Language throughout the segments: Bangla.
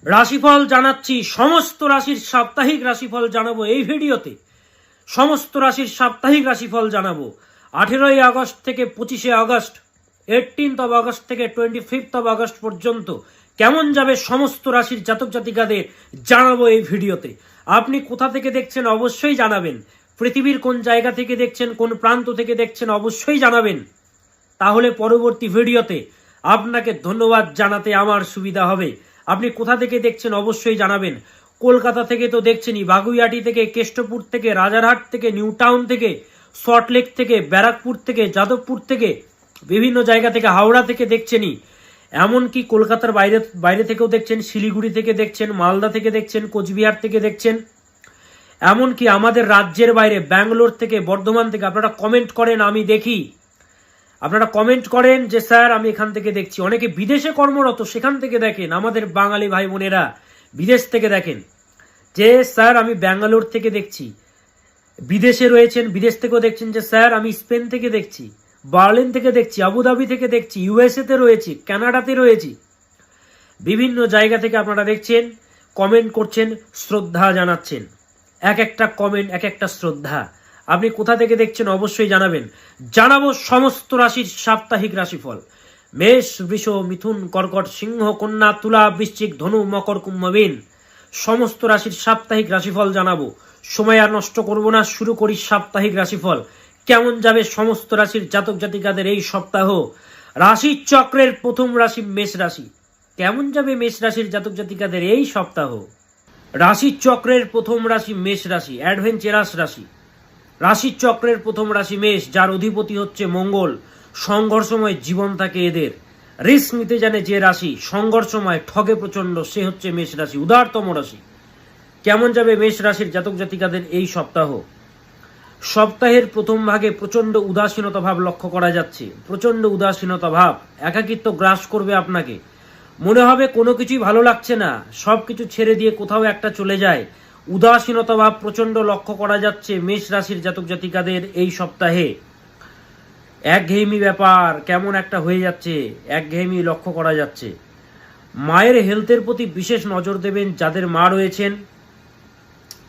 রাশিফল জানাচ্ছি, সমস্ত রাশির সাপ্তাহিক রাশিফল জানাবো এই ভিডিওতে। সমস্ত রাশির সাপ্তাহিক রাশিফল জানাবো 18ই আগস্ট থেকে 25শে আগস্ট, 18th of আগস্ট থেকে 25th of আগস্ট পর্যন্ত কেমন যাবে সমস্ত রাশির জাতক জাতিকাদের জানাবো এই ভিডিওতে। আপনি কোথা থেকে দেখছেন অবশ্যই জানাবেন, পৃথিবীর কোন জায়গা থেকে দেখছেন, কোন প্রান্ত থেকে দেখছেন অবশ্যই জানাবেন। তাহলে পরবর্তী ভিডিওতে আপনাকে ধন্যবাদ জানাতে আমার সুবিধা হবে। আপনি কোথা থেকে দেখছেন অবশ্যই জানাবেন। কলকাতা থেকে তো দেখছেনই, বাগুইয়াটি থেকে, কেষ্টপুর থেকে, রাজারহাট থেকে, নিউ টাউন থেকে, সল্টলেক থেকে, ব্যারাকপুর থেকে, যাদবপুর থেকে, বিভিন্ন জায়গা থেকে, হাওড়া থেকে দেখছেনই। এমনকি কলকাতার বাইরে থেকেও দেখছেন, শিলিগুড়ি থেকে দেখছেন, মালদা থেকে দেখছেন, কোচবিহার থেকে দেখছেন, এমনকি আমাদের রাজ্যের বাইরে ব্যাঙ্গালোর থেকে, বর্ধমান থেকে আপনারা কমেন্ট করেন, আমি দেখি। আপনারা কমেন্ট করেন যে স্যার আমি এখান থেকে দেখছি। অনেকে বিদেশে কর্মরত, সেখান থেকে দেখেন। আমাদের বাঙালি ভাই বোনেরা বিদেশ থেকে দেখেন যে স্যার আমি ব্যাঙ্গালোর থেকে দেখছি। বিদেশে রয়েছেন, বিদেশ থেকেও দেখছেন যে স্যার আমি স্পেন থেকে দেখছি, বার্লিন থেকে দেখছি, আবুধাবি থেকে দেখছি, ইউএসএ তে রয়েছি, কানাডাতে রয়েছি। বিভিন্ন জায়গা থেকে আপনারা দেখছেন, কমেন্ট করছেন, শ্রদ্ধা জানাচ্ছেন। এক একটা কমেন্ট এক একটা শ্রদ্ধা। আপনি কোথা থেকে দেখছেন অবশ্যই জানাবেন। জানাবো সমস্ত রাশির সাপ্তাহিক রাশিফল। মেষ, বৃষ, মিথুন, কর্কট, সিংহ, কন্যা, তুলা, বৃশ্চিক, ধনু, মকর, কুম্ভ, মীন, সমস্ত রাশির সাপ্তাহিক রাশিফল জানাবো। সময় আর নষ্ট করব না, শুরু করি সাপ্তাহিক রাশিফল। কেমন যাবে সমস্ত রাশির জাতক জাতিকাদের এই সপ্তাহ। রাশি চক্রের প্রথম রাশি মেষ রাশি। কেমন যাবে মেষ রাশির জাতক জাতিকাদের এই সপ্তাহ। রাশি চক্রের প্রথম রাশি মেষ রাশি, অ্যাডভেঞ্চারাস রাশি। রাশি চক্রের প্রথম রাশি মেষ, যার অধিপতি হচ্ছে মঙ্গল। সংঘর্ষময় জীবন থাকে এদের। রিস্ক নিতে জানে যে রাশি, সংঘর্ষময় ঠগে প্রচন্ড, সে হচ্ছে মেষ রাশি, উদারতম রাশি। কেমন যাবে মেষ রাশির জাতক জাতিকাদের এই সপ্তাহ। সপ্তাহের প্রথম ভাগে প্রচন্ড উদাসীনতা ভাব লক্ষ্য করা যাচ্ছে। প্রচন্ড উদাসীনতা ভাব, একাকিত্ব গ্রাস করবে আপনাকে। মনে হবে কোনো কিছুই ভালো লাগছে না, সবকিছু ছেড়ে দিয়ে কোথাও একটা চলে যায়। উদাসীনতা ভাব প্রচন্ড লক্ষ্য করা যাচ্ছে মেষ রাশির জাতক জাতিকাদের এই সপ্তাহে। একঘেয়েমি ব্যাপার কেমন একটা হয়ে যাচ্ছে, একঘেয়েমি লক্ষ্য করা যাচ্ছে। মায়ের হেলথের প্রতি বিশেষ নজর দেবেন যাদের মা রয়েছেন।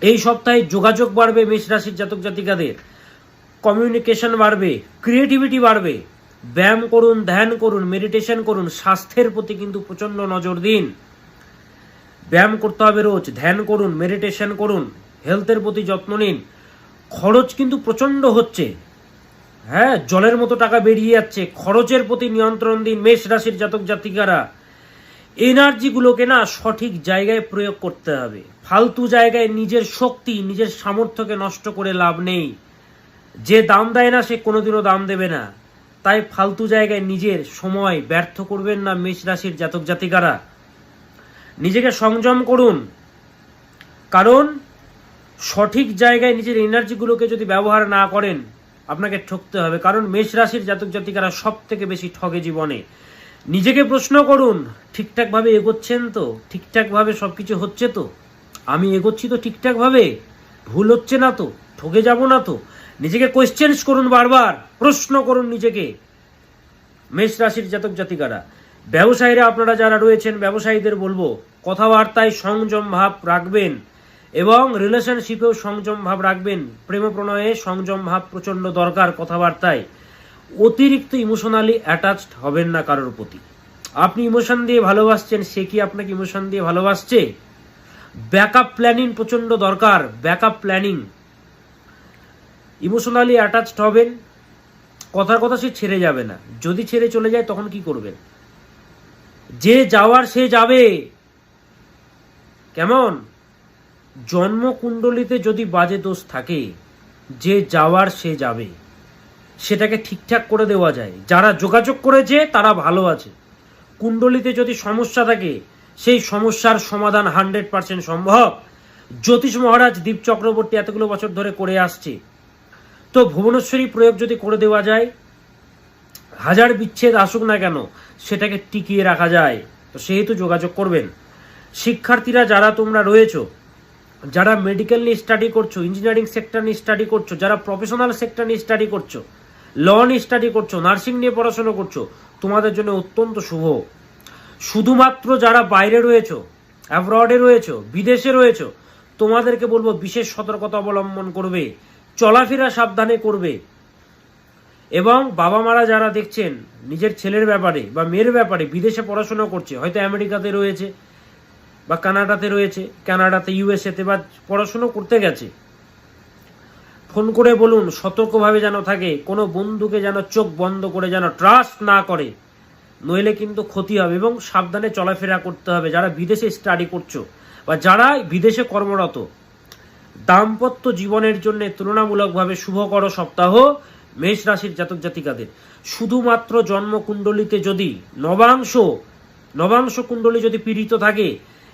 এই সপ্তাহে যোগাযোগ বাড়বে মেষ রাশির জাতক জাতিকাদের। কমিউনিকেশন বাড়বে, ক্রিয়েটিভিটি বাড়বে। ব্যায়াম করুন, ধ্যান করুন, মেডিটেশন করুন। স্বাস্থ্যের প্রতি কিন্তু প্রচন্ড নজর দিন। ব্যায়াম করতে হবে রোজ, ধ্যান করুন, মেডিটেশন করুন, হেলথের প্রতি যত্ন নিন। খরচ কিন্তু প্রচন্ড হচ্ছে, হ্যাঁ, জলের মতো টাকা বেরিয়ে যাচ্ছে। খরচের প্রতি নিয়ন্ত্রণ দিন মেষ রাশির জাতক জাতিকারা। এনার্জিগুলোকে না সঠিক জায়গায় প্রয়োগ করতে হবে। ফালতু জায়গায় নিজের শক্তি, নিজের সামর্থ্যকে নষ্ট করে লাভ নেই। যে দাম দেয় না সে কোনোদিনও দাম দেবে না। তাই ফালতু জায়গায় নিজের সময় ব্যর্থ করবেন না মেষ রাশির জাতক জাতিকারা। নিজেকে সংযম করুন, কারণ সঠিক জায়গায় নিজের এনার্জিগুলোকে যদি ব্যবহার না করেন আপনাকে ঠকতে হবে। কারণ মেষ রাশির জাতক জাতিকারা সব থেকে বেশি ঠগে জীবনে। নিজেকে প্রশ্ন করুন, ঠিকঠাকভাবে এগোচ্ছেন তো, ঠিকঠাকভাবে সবকিছু হচ্ছে তো, আমি এগোচ্ছি তো ঠিকঠাকভাবে, ভুল হচ্ছে না তো, ঠকে যাব না তো। নিজেকে কোয়েশ্চেন্স করুন, বারবার প্রশ্ন করুন নিজেকে মেষ রাশির জাতক জাতিকারা। ব্যবসায়ীরা আপনারা যারা রয়েছেন, ব্যবসায়ীদের বলবো কথাবার্তায় সংযম ভাব রাখবেন এবং রিলেশনশিপেও সংযম ভাব রাখবেন। প্রেম প্রণয়ে সংযম ভাব প্রচন্ড দরকার। কথাবার্তায় অতিরিক্ত ইমোশনালি অ্যাটাচড হবেন না কারোর প্রতি। আপনি ইমোশন দিয়ে ভালোবাসছেন, সে কি আপনাকে ইমোশন দিয়ে ভালোবাসছে? ব্যাকআপ প্ল্যানিং প্রচন্ড দরকার, ব্যাকআপ প্ল্যানিং। ইমোশনালি অ্যাটাচড হবেন, কথার কথা সে ছেড়ে যাবে না। যদি ছেড়ে চলে যায় তখন কি করবেন? যে যাওয়ার সে যাবে। কেমন? জন্মকুণ্ডলিতে যদি বাজে দোষ থাকে, যে যাওয়ার সে যাবে, সেটাকে ঠিকঠাক করে দেওয়া যায়। যারা যোগাযোগ করেছে তারা ভালো আছে। কুণ্ডলিতে যদি সমস্যা থাকে, সেই সমস্যার সমাধান 100% সম্ভব। জ্যোতিষ মহারাজ দীপ চক্রবর্তী এতগুলো বছর ধরে করে আসছে। তো ভুবনেশ্বরী প্রয়োগ যদি করে দেওয়া যায়, হাজার বিচ্ছেদ আসুক না কেন সেটাকে টিকিয়ে রাখা যায়। তো সেহেতু যোগাযোগ করবেন। শিক্ষার্থীরা যারা তোমরা রয়েছো, যারা মেডিকেল নিয়ে স্টাডি করছো, ইঞ্জিনিয়ারিং সেক্টর নিয়ে স্টাডি করছো, যারা প্রফেশনাল সেক্টর নিয়ে স্টাডি করছো, ল নিয়ে স্টাডি করছো, নার্সিং নিয়ে পড়াশোনা করছো, তোমাদের জন্য অত্যন্ত শুভ। শুধুমাত্র যারা বাইরে রয়েছো, অ্যাব্রডে রয়েছো, বিদেশে রয়েছো, তোমাদেরকে বলবো বিশেষ সতর্কতা অবলম্বন করবে, চলাফেরা সাবধানে করবে। এবং বাবা মারা যারা দেখছেন নিজের ছেলের ব্যাপারে বা মেয়ের ব্যাপারে বিদেশে পড়াশোনা করছে, হয়তো আমেরিকাতে রয়েছে বা কানাডাতে রয়েছে, কানাডাতে ইউএসএতে বা পড়াশোনা করতে গেছে, ফোন করে বলুন সতর্কভাবে যেন থাকে, কোনো বন্ধুকে যেন চোখ বন্ধ করে যেন ট্রাস্ট না করে, নইলে কিন্তু ক্ষতি হবে। এবং সাবধানে চলাফেরা করতে হবে যারা বিদেশে স্টাডি করছো বা যারা বিদেশে কর্মরত। দাম্পত্য জীবনের জন্য তুলনামূলকভাবে শুভকর সপ্তাহ মেষ রাশির জাতক জাতিকাদের। শুধুমাত্র জন্মকুণ্ডলিতে যদি নবাংশ কুণ্ডলী যদি পীড়িত থাকে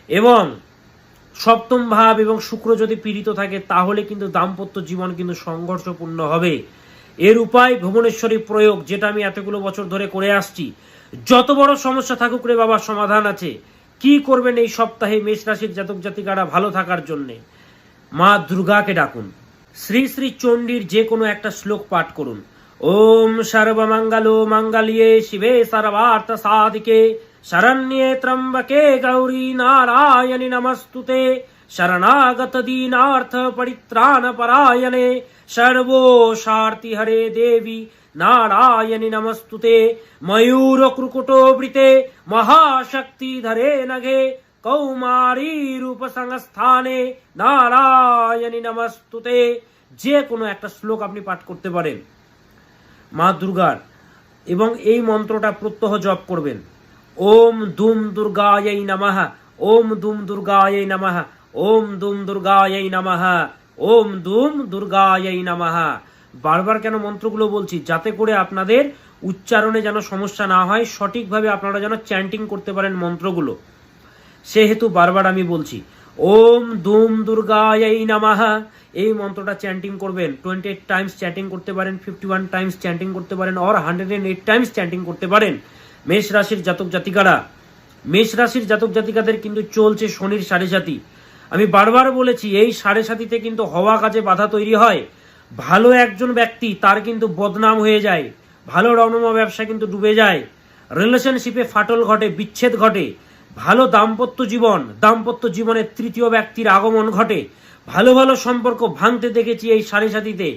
এবং সপ্তম ভাব এবং শুক্র যদি পীড়িত থাকে, তাহলে কিন্তু দাম্পত্য জীবন কিন্তু সংঘর্ষপূর্ণ হবে। এর উপায় ভুবনেশ্বরী প্রয়োগ, যেটা আমি এতগুলো বছর ধরে করে আসছি। যত বড় সমস্যা থাকুক রে বাবা, সমাধান আছে। কি করবেন এই সপ্তাহে মেষ রাশির জাতক জাতিকারা ভালো থাকার জন্যে? মা দুর্গাকে ডাকুন, শ্রী শ্রী চণ্ডীর যে কোনো একটা শ্লোক পাঠ করুন। ওম সর্বমঙ্গলো মঙ্গলিয়ে শিবে সর্বার্থ সাধিকে শরণ্যে ত্রম্বকে গৌরী নারায়ণী নমস্তুতে শরণাগত দীনার্থ পরিত্রাণ পরায়ণে সর্বশার্তি হরে দেবী নারায়ণী নমস্তুতে ময়ূর ক্রুকুটোবৃতে মহাশক্তি ধরে নঘে কৌমারী রূপ সংস্থানে নারায়ণী নমস্তুতে। যে কোনো একটা শ্লোক আপনি পাঠ করতে পারেন মা দুর্গার, এবং এই মন্ত্রটা প্রত্যহ জপ করবেন। ওম দুম দুর্গাयै নমঃ, ওম দুম দুর্গাयै নমঃ, ওম দুম দুর্গাयै নমঃ, ওম দুম দুর্গাयै নমঃ। বারবার কেন মন্ত্রগুলো বলছি? যাতে করে আপনাদের উচ্চারণে যেন সমস্যা না হয়, সঠিকভাবে আপনারা যেন চ্যান্টিং করতে পারেন মন্ত্রগুলো, সেহেতু বারবার আমি বলছি ওম দুম দুর্গাयै নমঃ। এই মন্ত্রটা চ্যান্টিং করবেন। 28 টাইমস চ্যান্টিং করতে পারেন, 51 টাইমস চ্যান্টিং করতে পারেন, আর 108 টাইমস চ্যান্টিং করতে পারেন। মেষ রাশির জাতক জাতিকারা, মেষ রাশির জাতক জাতিকাদের কিন্তু চলছে শনির সাড়ে সাতি। আমি বারবার বলেছি এই সাড়ে সাতিতে কিন্তু হওয়া কাজে বাধা তৈরি হয়। ভালো একজন ব্যক্তি তার কিন্তু বদনাম হয়ে যায়, ভালো রণমা ব্যবসা কিন্তু ডুবে যায়, রিলেশনশিপে ফাটল ঘটে, বিচ্ছেদ ঘটে, ভালো দাম্পত্য জীবনে তৃতীয় ব্যক্তির আগমন ঘটে, ভালো ভালো সম্পর্ক ভাঙতে দেখেছি এই সাড়ে সাতিতে।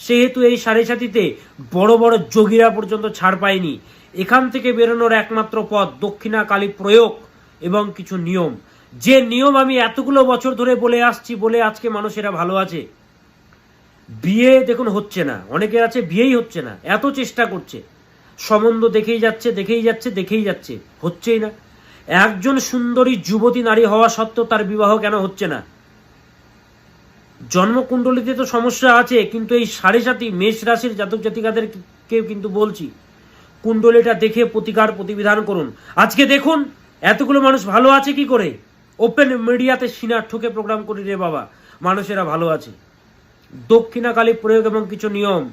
সেহেতু এই সাড়ে সাতিতে বড় বড় যোগীরা পর্যন্ত ছাড় পায়নি। এখান থেকে বেরোনোর একমাত্র পথ দক্ষিণা কালী প্রয়োগ এবং কিছু নিয়ম। যে নিয়ম আমি এতগুলো বছর ধরে বলে আসছি বলে আজকে মানুষেরা ভালো আছে। বিয়ে দেখুন হচ্ছে না, অনেকের আছে বিয়েই হচ্ছে না, এত চেষ্টা করছে, সম্বন্ধ দেখেই যাচ্ছে, হচ্ছেই না। একজন সুন্দরী যুবতী নারী হওয়া সত্ত্বেও তার বিবাহ কেন হচ্ছে না? জন্মকুণ্ডলিতে তো সমস্যা আছে, কিন্তু এই সাড়ে সাতি মেষ রাশির জাতক জাতিকাদেরকে কিন্তু বলছি কুণ্ডলিটা দেখে প্রতিবিধান করুন। আজকে দেখুন এতগুলো মানুষ ভালো আছে কি করে? ওপেন মিডিয়াতে সিনার ঠুকে প্রোগ্রাম করি রে বাবা, মানুষেরা ভালো আছে। দক্ষিণাকালী প্রয়োগ এবং কিছু নিয়ম।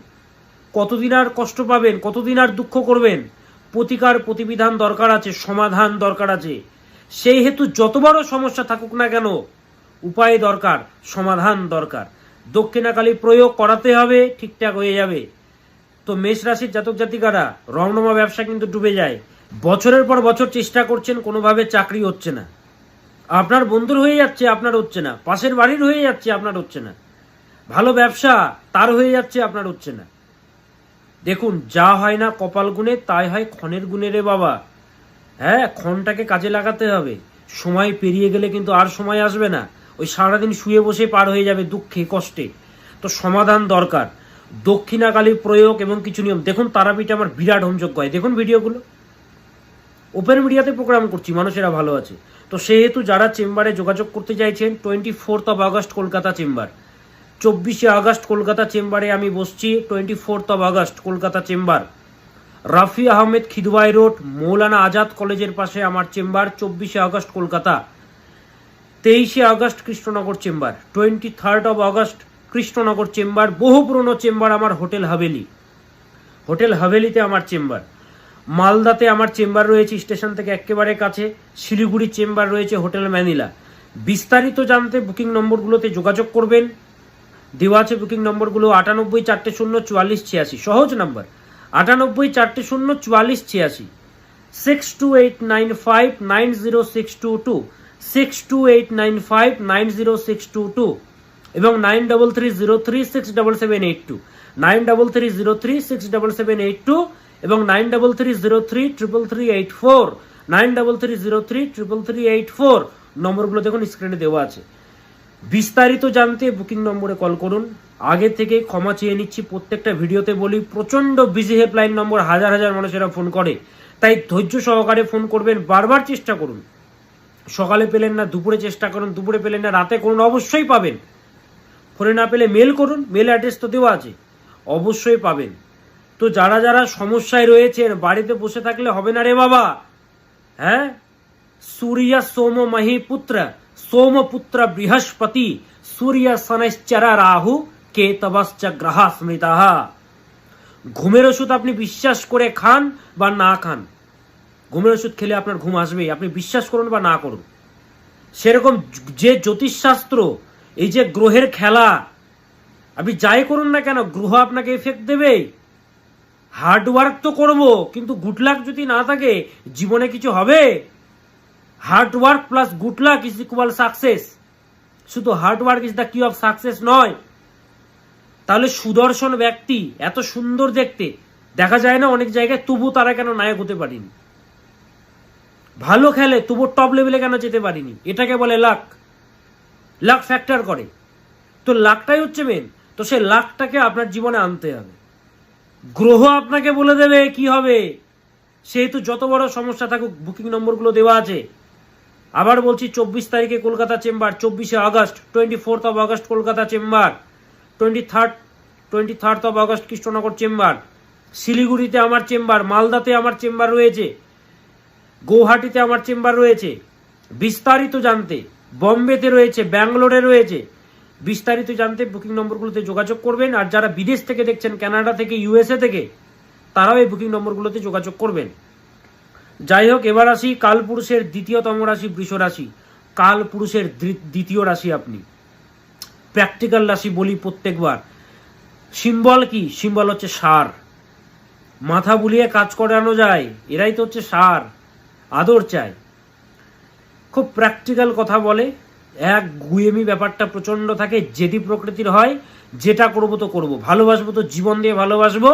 কতদিন আর কষ্ট পাবেন, কতদিন আর দুঃখ করবেন? প্রতিবিধান দরকার আছে, সমাধান দরকার আছে। সেই হেতু যত বড় সমস্যা থাকুক না কেন, উপায় দরকার, সমাধান দরকার। দক্ষিণাকালী প্রয়োগ করাতে হবে, ঠিকঠাক হয়ে যাবে। তো মেষ রাশির জাতক জাতিকারা, রমনামা ব্যবসা কিন্তু ডুবে যায়। বছরের পর বছর চেষ্টা করছেন, কোনোভাবে চাকরি হচ্ছে না। আপনার বন্ধুর হয়ে যাচ্ছে, আপনার হচ্ছে না। পাশের বাড়ির হয়ে যাচ্ছে, আপনার হচ্ছে না। ভালো ব্যবসা তার হয়ে যাচ্ছে, আপনার হচ্ছে না। দেখুন, যা হয় না কপাল গুণে তাই হয় ক্ষণের গুণে রে বাবা। হ্যাঁ, ক্ষণটাকে কাজে লাগাতে হবে। সময় পেরিয়ে গেলে কিন্তু আর সময় আসবে না। ওই সারাদিন শুয়ে বসে পার হয়ে যাবে দুঃখে কষ্টে। তো সমাধান দরকার। দক্ষিণাকালী প্রয়োগ এবং কিছু নিয়ম। দেখুন তারাপীঠে আমার বিরাট হোমযজ্ঞ হয়, দেখুন ভিডিওগুলো। ওপেন মিডিয়াতে প্রোগ্রাম করছি, মানুষেরা ভালো আছে। তো সেহেতু যারা চেম্বারে যোগাযোগ করতে চাইছেন, 24 August Kolkata chamber, 24 August Kolkata চেম্বারে আমি বসছি। 24 August Kolkata chamber, Rafi Ahmed Kidwai road, Maulana Azad কলেজের পাশে আমার chamber. 24 August Kolkata. 23 August Krishnanagar chamber, 23 August Krishnanagar chamber. বহু পুরনো চেম্বার আমার, হোটেল হাভেলিতে আমার চেম্বার। মালদাতে আমার চেম্বার রয়েছে স্টেশন থেকে একেবারে কাছে। শিলিগুড়ি চেম্বার রয়েছে হোটেল ম্যানিলা। বিস্তারিত জানতে বুকিং নম্বরগুলোতে যোগাযোগ করবেন, দেওয়া আছে বুকিং নম্বরগুলো। 98404486, সহজ নাম্বার 98404486, 6289590622, 6289590622 এবং 9330367782, 9330367782 এবং 9330333384, 9330333384 নম্বরগুলো দেখুন স্ক্রিনে দেওয়া আছে। বিস্তারিত জানতে বুকিং নম্বরে কল করুন। আগে থেকে ক্ষমা চেয়ে নিচ্ছি, প্রত্যেকটা ভিডিওতে বলি প্রচন্ড বিজি হেল্পলাইন নম্বর, হাজার হাজার মানুষেরা ফোন করে, তাই ধৈর্য সহকারে ফোন করবেন, বারবার চেষ্টা করুন। সকালে পেলেন না দুপুরে চেষ্টা করুন, দুপুরে পেলেন না রাতে করুন, অবশ্যই পাবেন। ফোনে না পেলে মেল করুন, মেল অ্যাড্রেস তো দেওয়া আছে, অবশ্যই পাবেন। তো যারা যারা সমস্যায় রয়েছেন, বাড়িতে বসে থাকলে হবে না রে বাবা, হ্যাঁ, সূর্য সোম মহিপুত্র, সোমপুত্র বৃহস্পতি, সূর্য শনৈশ্চর রাহু কেতবশ্চ গ্রহা স্মৃতাঃ। ঘুমের ওষুধ আপনি বিশ্বাস করে খান বা না খান, ঘুমের ওষুধ খেলে আপনার ঘুম আসবেই, আপনি বিশ্বাস করুন বা না করুন। সেরকম যে জ্যোতিষশাস্ত্র, এই যে গ্রহের খেলা, আপনি যাই করুন না কেন গ্রহ আপনাকে এফেক্ট দেবে। হার্ড ওয়ার্ক তো করবো, কিন্তু গুড লাক যদি না থাকে জীবনে কিছু হবে? Hard work plus good luck is equal success. শুধু হার্ড ওয়ার্ক ইজ দ্য কি অফ সাকসেস নয়। তাহলে সুদর্শন ব্যক্তি, এত সুন্দর দেখতে, দেখা যায় না অনেক জায়গায়, তবু তারা কেন নায়ক হতে পারেনি? ভালো খেলে তবু টপ লেভেলে কেন যেতে পারিনি? এটাকে বলে লাক। লাক ফ্যাক্টর করে, তো লাকটাই হচ্ছে মেন। তো সেই লাকটাকে আপনার জীবনে আনতে হবে। গ্রহ আপনাকে বলে দেবে কি হবে। সেহেতু যত বড় সমস্যা থাকুক বুকিং নম্বরগুলো দেওয়া আছে। আবার বলছি, 24 তারিখে কলকাতা চেম্বার, 24শে August, 24th of August Kolkata chamber, 23rd of August Krishnanagar chamber, শিলিগুড়িতে আমার চেম্বার, মালদাতে আমার চেম্বার রয়েছে, গৌহাটিতে আমার চেম্বার রয়েছে। বিস্তারিত জানতে বম্বেতে রয়েছে, ব্যাঙ্গালোরে রয়েছে। বিস্তারিত জানতে বুকিং নম্বরগুলোতে যোগাযোগ করবেন। আর যারা বিদেশ থেকে দেখছেন, কানাডা থেকে, ইউএসএ থেকে, তারাও এই বুকিং নম্বরগুলোতে যোগাযোগ করবেন। যাই হোক, এবার আসি কালপুরুষের দ্বিতীয়তম রাশি বৃষ রাশি। কালপুরুষের দ্বিতীয় রাশি আপনি, প্র্যাকটিক্যাল রাশি বলি প্রত্যেকবার। সিম্বল কি? সিম্বল হচ্ছে ষাঁড়। মাথা বুলিয়ে কাজ করানো যায়, এরাই তো হচ্ছে ষাঁড়, আদর চায়। খুব প্র্যাকটিক্যাল কথা বলে, এক গুয়েমি ব্যাপারটা প্রচন্ড থাকে, জেদি প্রকৃতির হয়। যেটা করবো তো করবো, ভালোবাসবো তো জীবন দিয়ে ভালোবাসবো,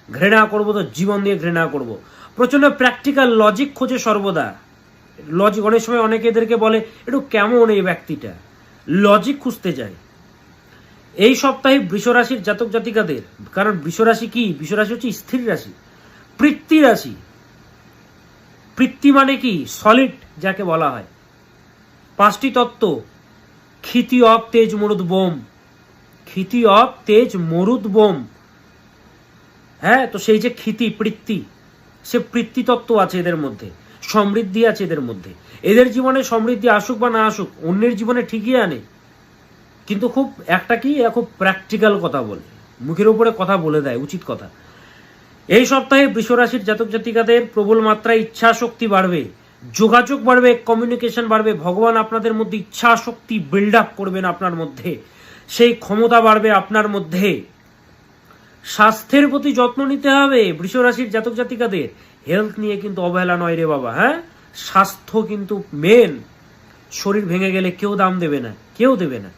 ঘৃণা করবো তো জীবন দিয়ে ঘৃণা করবো। প্রচন্ড প্র্যাকটিক্যাল, লজিক খোঁজে সর্বদা। লজিক, অনেক সময় অনেকে এদেরকে বলে একটু কেমন এই ব্যক্তিটা, লজিক খুঁজতে যায়। এই সপ্তাহে বৃষরাশির জাতক জাতিকাদের, কারণ বৃষরাশি কি? বৃষরাশি হচ্ছে স্থির রাশি, পৃথ্বী রাশি। পৃথ্বী মানে কি? সলিড যাকে বলা হয়। 5টি তত্ত্ব, ক্ষিতি অব তেজ মরুদ বোম, ক্ষিতি অব তেজ মরুদ বোম। হ্যাঁ, তো সেই যে ক্ষিতি, পৃথ্বী, সে পৃথ্বী তত্ত্ব আছে এদের মধ্যে, সমৃদ্ধি আছে এদের মধ্যে। এদের জীবনে সমৃদ্ধি আসুক বা না আসুক, অন্যের জীবনে ঠিকই আনে। কিন্তু খুব একটা কি, খুব প্র্যাকটিক্যাল কথা বলে, মুখের উপরে কথা বলে দেয়, উচিত কথা। এই সপ্তাহে বৃষরাশির জাতক জাতিকাদের প্রবল মাত্রায় ইচ্ছা শক্তি বাড়বে, যোগাযোগ বাড়বে, কমিউনিকেশন বাড়বে। ভগবান আপনাদের মধ্যে ইচ্ছা শক্তি বিল্ড আপ করবেন, আপনার মধ্যে সেই ক্ষমতা বাড়বে আপনার মধ্যে। স্বাস্থ্যের প্রতি যত্ন নিতে হবে বৃষরাশির জাতক জাতিকাদের। হেলথ নিয়ে কিন্তু অবহেলা নয় রে বাবা, হ্যাঁ, স্বাস্থ্য কিন্তু মেন। শরীর ভেঙে গেলে কেউ দাম দেবে না, কেউ দেবে না।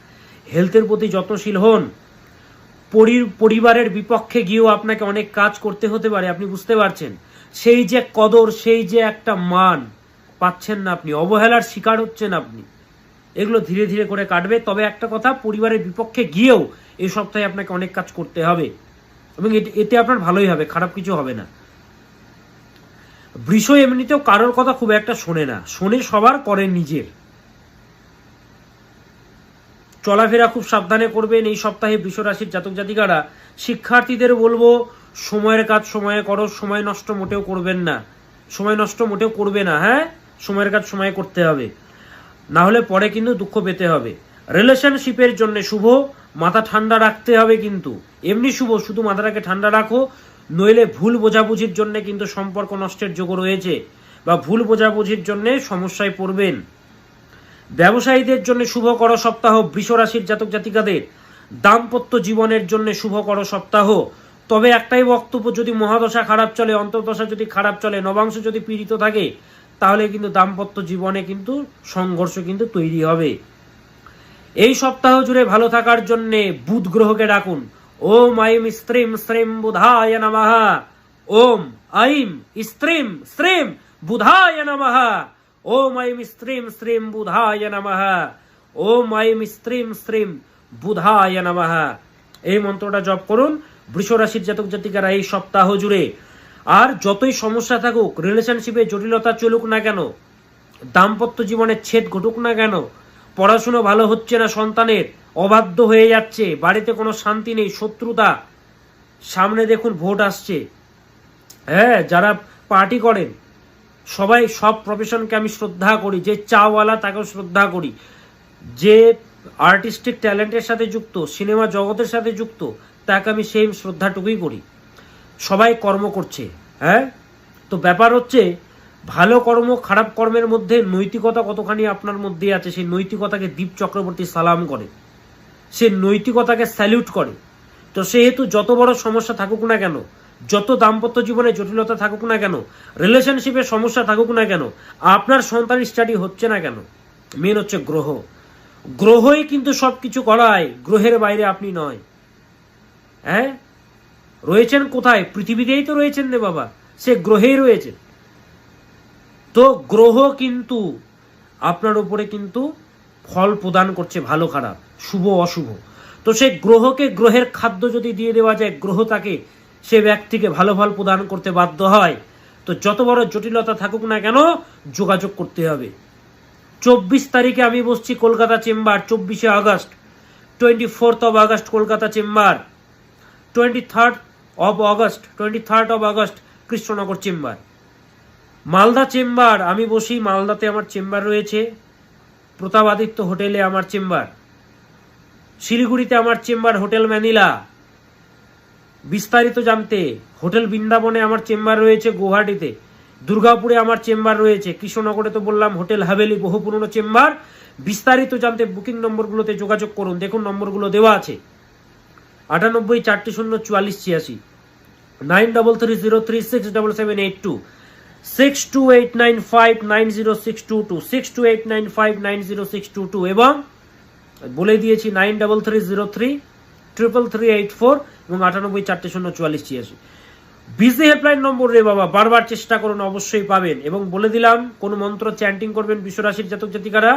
হেলথের প্রতি যত্নশীল হন। পরিবারের বিপক্ষে গিয়েও আপনাকে অনেক কাজ করতে হতে পারে, আপনি বুঝতে পারছেন। সেই যে কদর, সেই যে একটা মান পাচ্ছেন না আপনি, অবহেলার শিকার হচ্ছেন আপনি। এগুলো ধীরে ধীরে করে কাটবে। তবে একটা কথা, পরিবারের বিপক্ষে গিয়েও এই সপ্তাহে আপনাকে অনেক কাজ করতে হবে, এবং এতে আপনার ভালোই হবে, খারাপ কিছু হবে না। বৃষ এমনিতেও কারোর কথা খুব একটা শোনে না, শোনে সবার, করে নিজের। চলাফেরা খুব সাবধানে করবেন এই সপ্তাহে বৃষরাশির জাতক জাতিকারা। শিক্ষার্থীদের বলবো, সময়ের কাজ সময়ে করো, সময় নষ্ট মোটেও করবেন না, সময় নষ্ট মোটেও করবে না। হ্যাঁ, সময়ের কাজ সময়ে করতে হবে, না হলে পরে কিন্তু দুঃখ পেতে হবে। রিলেশনশিপের জন্য শুভ, মাথা ঠান্ডা রাখতে হবে কিন্তু, এমনি শুভ, শুধু মাথাটাকে ঠান্ডা রাখো, নইলে ভুল বোঝাবুঝির জন্য কিন্তু সম্পর্ক নষ্টের যোগ রয়েছে, বা ভুল বোঝাবুঝির জন্য সমস্যায় পড়বেন। ব্যবসায়ীদের জন্য শুভ করো সপ্তাহ বৃষরাশির জাতক জাতিকাদের। দাম্পত্য জীবনের জন্য শুভ করো সপ্তাহ। তবে একটাই বক্তব্য, যদি মহাদশা খারাপ চলে, অন্তর্দশা যদি খারাপ চলে, নবাংশ যদি পীড়িত থাকে, তাহলে কিন্তু দাম্পত্য জীবনে কিন্তু সংঘর্ষ কিন্তু তৈরি হবে। এই সপ্তাহ জুড়ে ভালো থাকার জন্যে বুধ গ্রহকে ডাকুন। ওম আইম স্ত্রীম শ্রীম বুধায় নমঃ। ওম আইম স্ত্রীম শ্রীম বুধায় নমঃ। ওম আইম স্ত্রীম শ্রীম বুধায় নমঃ। ওম আইম স্ত্রীম শ্রীম বুধায় নমঃ। এই মন্ত্রটা জপ করুন বৃষ রাশির জাতক জাতিকারা এই সপ্তাহ জুড়ে। আর যতই সমস্যা থাকুক, রিলেশনশিপে জটিলতা চলুক না কেন, দাম্পত্য জীবনে ছেদ ঘটুক না কেন, পড়াশুনো ভালো হচ্ছে না, সন্তানের অবাধ্য হয়ে যাচ্ছে, বাড়িতে কোনো শান্তি নেই, শত্রুতা, সামনে দেখুন ভোট আসছে, হ্যাঁ, যারা পার্টি করেন সবাই, সব প্রফেশনকে আমি শ্রদ্ধা করি, যে চাওয়ালা তাকেও শ্রদ্ধা করি, যে আর্টিস্টিক ট্যালেন্টের সাথে যুক্ত, সিনেমা জগতের সাথে যুক্ত, তাকে আমি সেই শ্রদ্ধাটুকুই করি। সবাই কর্ম করছে, হ্যাঁ, তো ব্যাপার হচ্ছে ভালো কর্ম খারাপ কর্মের মধ্যে নৈতিকতা কতখানি আপনার মধ্যে আছে, সেই নৈতিকতাকে দীপ চক্রবর্তী সালাম করে, সে নৈতিকতাকে স্যালিউট করে। তো সেহেতু যত বড় সমস্যা থাকুক না কেন, যত দাম্পত্য জীবনে জটিলতা থাকুক না কেন, রিলেশনশিপে সমস্যা থাকুক না কেন, আপনার সন্তান স্টাডি হচ্ছে না কেন, মেন হচ্ছে গ্রহ। গ্রহই কিন্তু সব কিছু করায়, গ্রহের বাইরে আপনি নয়। হ্যাঁ, রয়েছেন কোথায়? পৃথিবীতেই তো রয়েছেন রে বাবা, সে গ্রহেই রয়েছেন। তো গ্রহ কিন্তু আপনার উপরে কিন্তু ফল প্রদান করছে, ভালো খারাপ, শুভ অশুভ। তো সেই গ্রহকে গ্রহের খাদ্য যদি দিয়ে দেওয়া যায়, গ্রহ তাকে, সে ব্যক্তিকে ভালো ফল প্রদান করতে বাধ্য হয়। তো যত বড় জটিলতা থাকুক না কেন, যোগাযোগ করতে হবে। 24 তারিখে আমি বসছি কলকাতা চেম্বার, 24শে August, 24th of August Kolkata chamber, 23rd of August Krishnanagar chamber, Malda chamber আমি বসি, মালদাতে আমার চেম্বার রয়েছে, প্রতাপাদিত্য হোটেলে আমার চেম্বার, শিলিগুড়িতে আমার চেম্বার হোটেল ম্যানিলা। বিস্তারিত জানতে হোটেল বৃন্দাবনে আমার চেম্বার রয়েছে, গুয়াহাটিতে, দুর্গাপুরে আমার চেম্বার রয়েছে, কৃষ্ণনগরে তো বললাম হোটেল হাভেলি, বহু পুরনো চেম্বার। বিস্তারিত জানতে বুকিং নম্বরগুলোতে যোগাযোগ করুন, দেখুন নম্বরগুলো দেওয়া আছে, 98 400 44 86, 9330367782, 6289590622, 6289590622 এবং বলে দিয়েছি 9330333384 এবং 98 400 44 86। বিজি হেল্পলাইন নম্বর রে বাবা, বারবার চেষ্টা করুন, অবশ্যই পাবেন। এবং বলে দিলাম, কোন মন্ত্র চ্যান্টিং করবেন বৃষ রাশির জাতক জাতিকারা,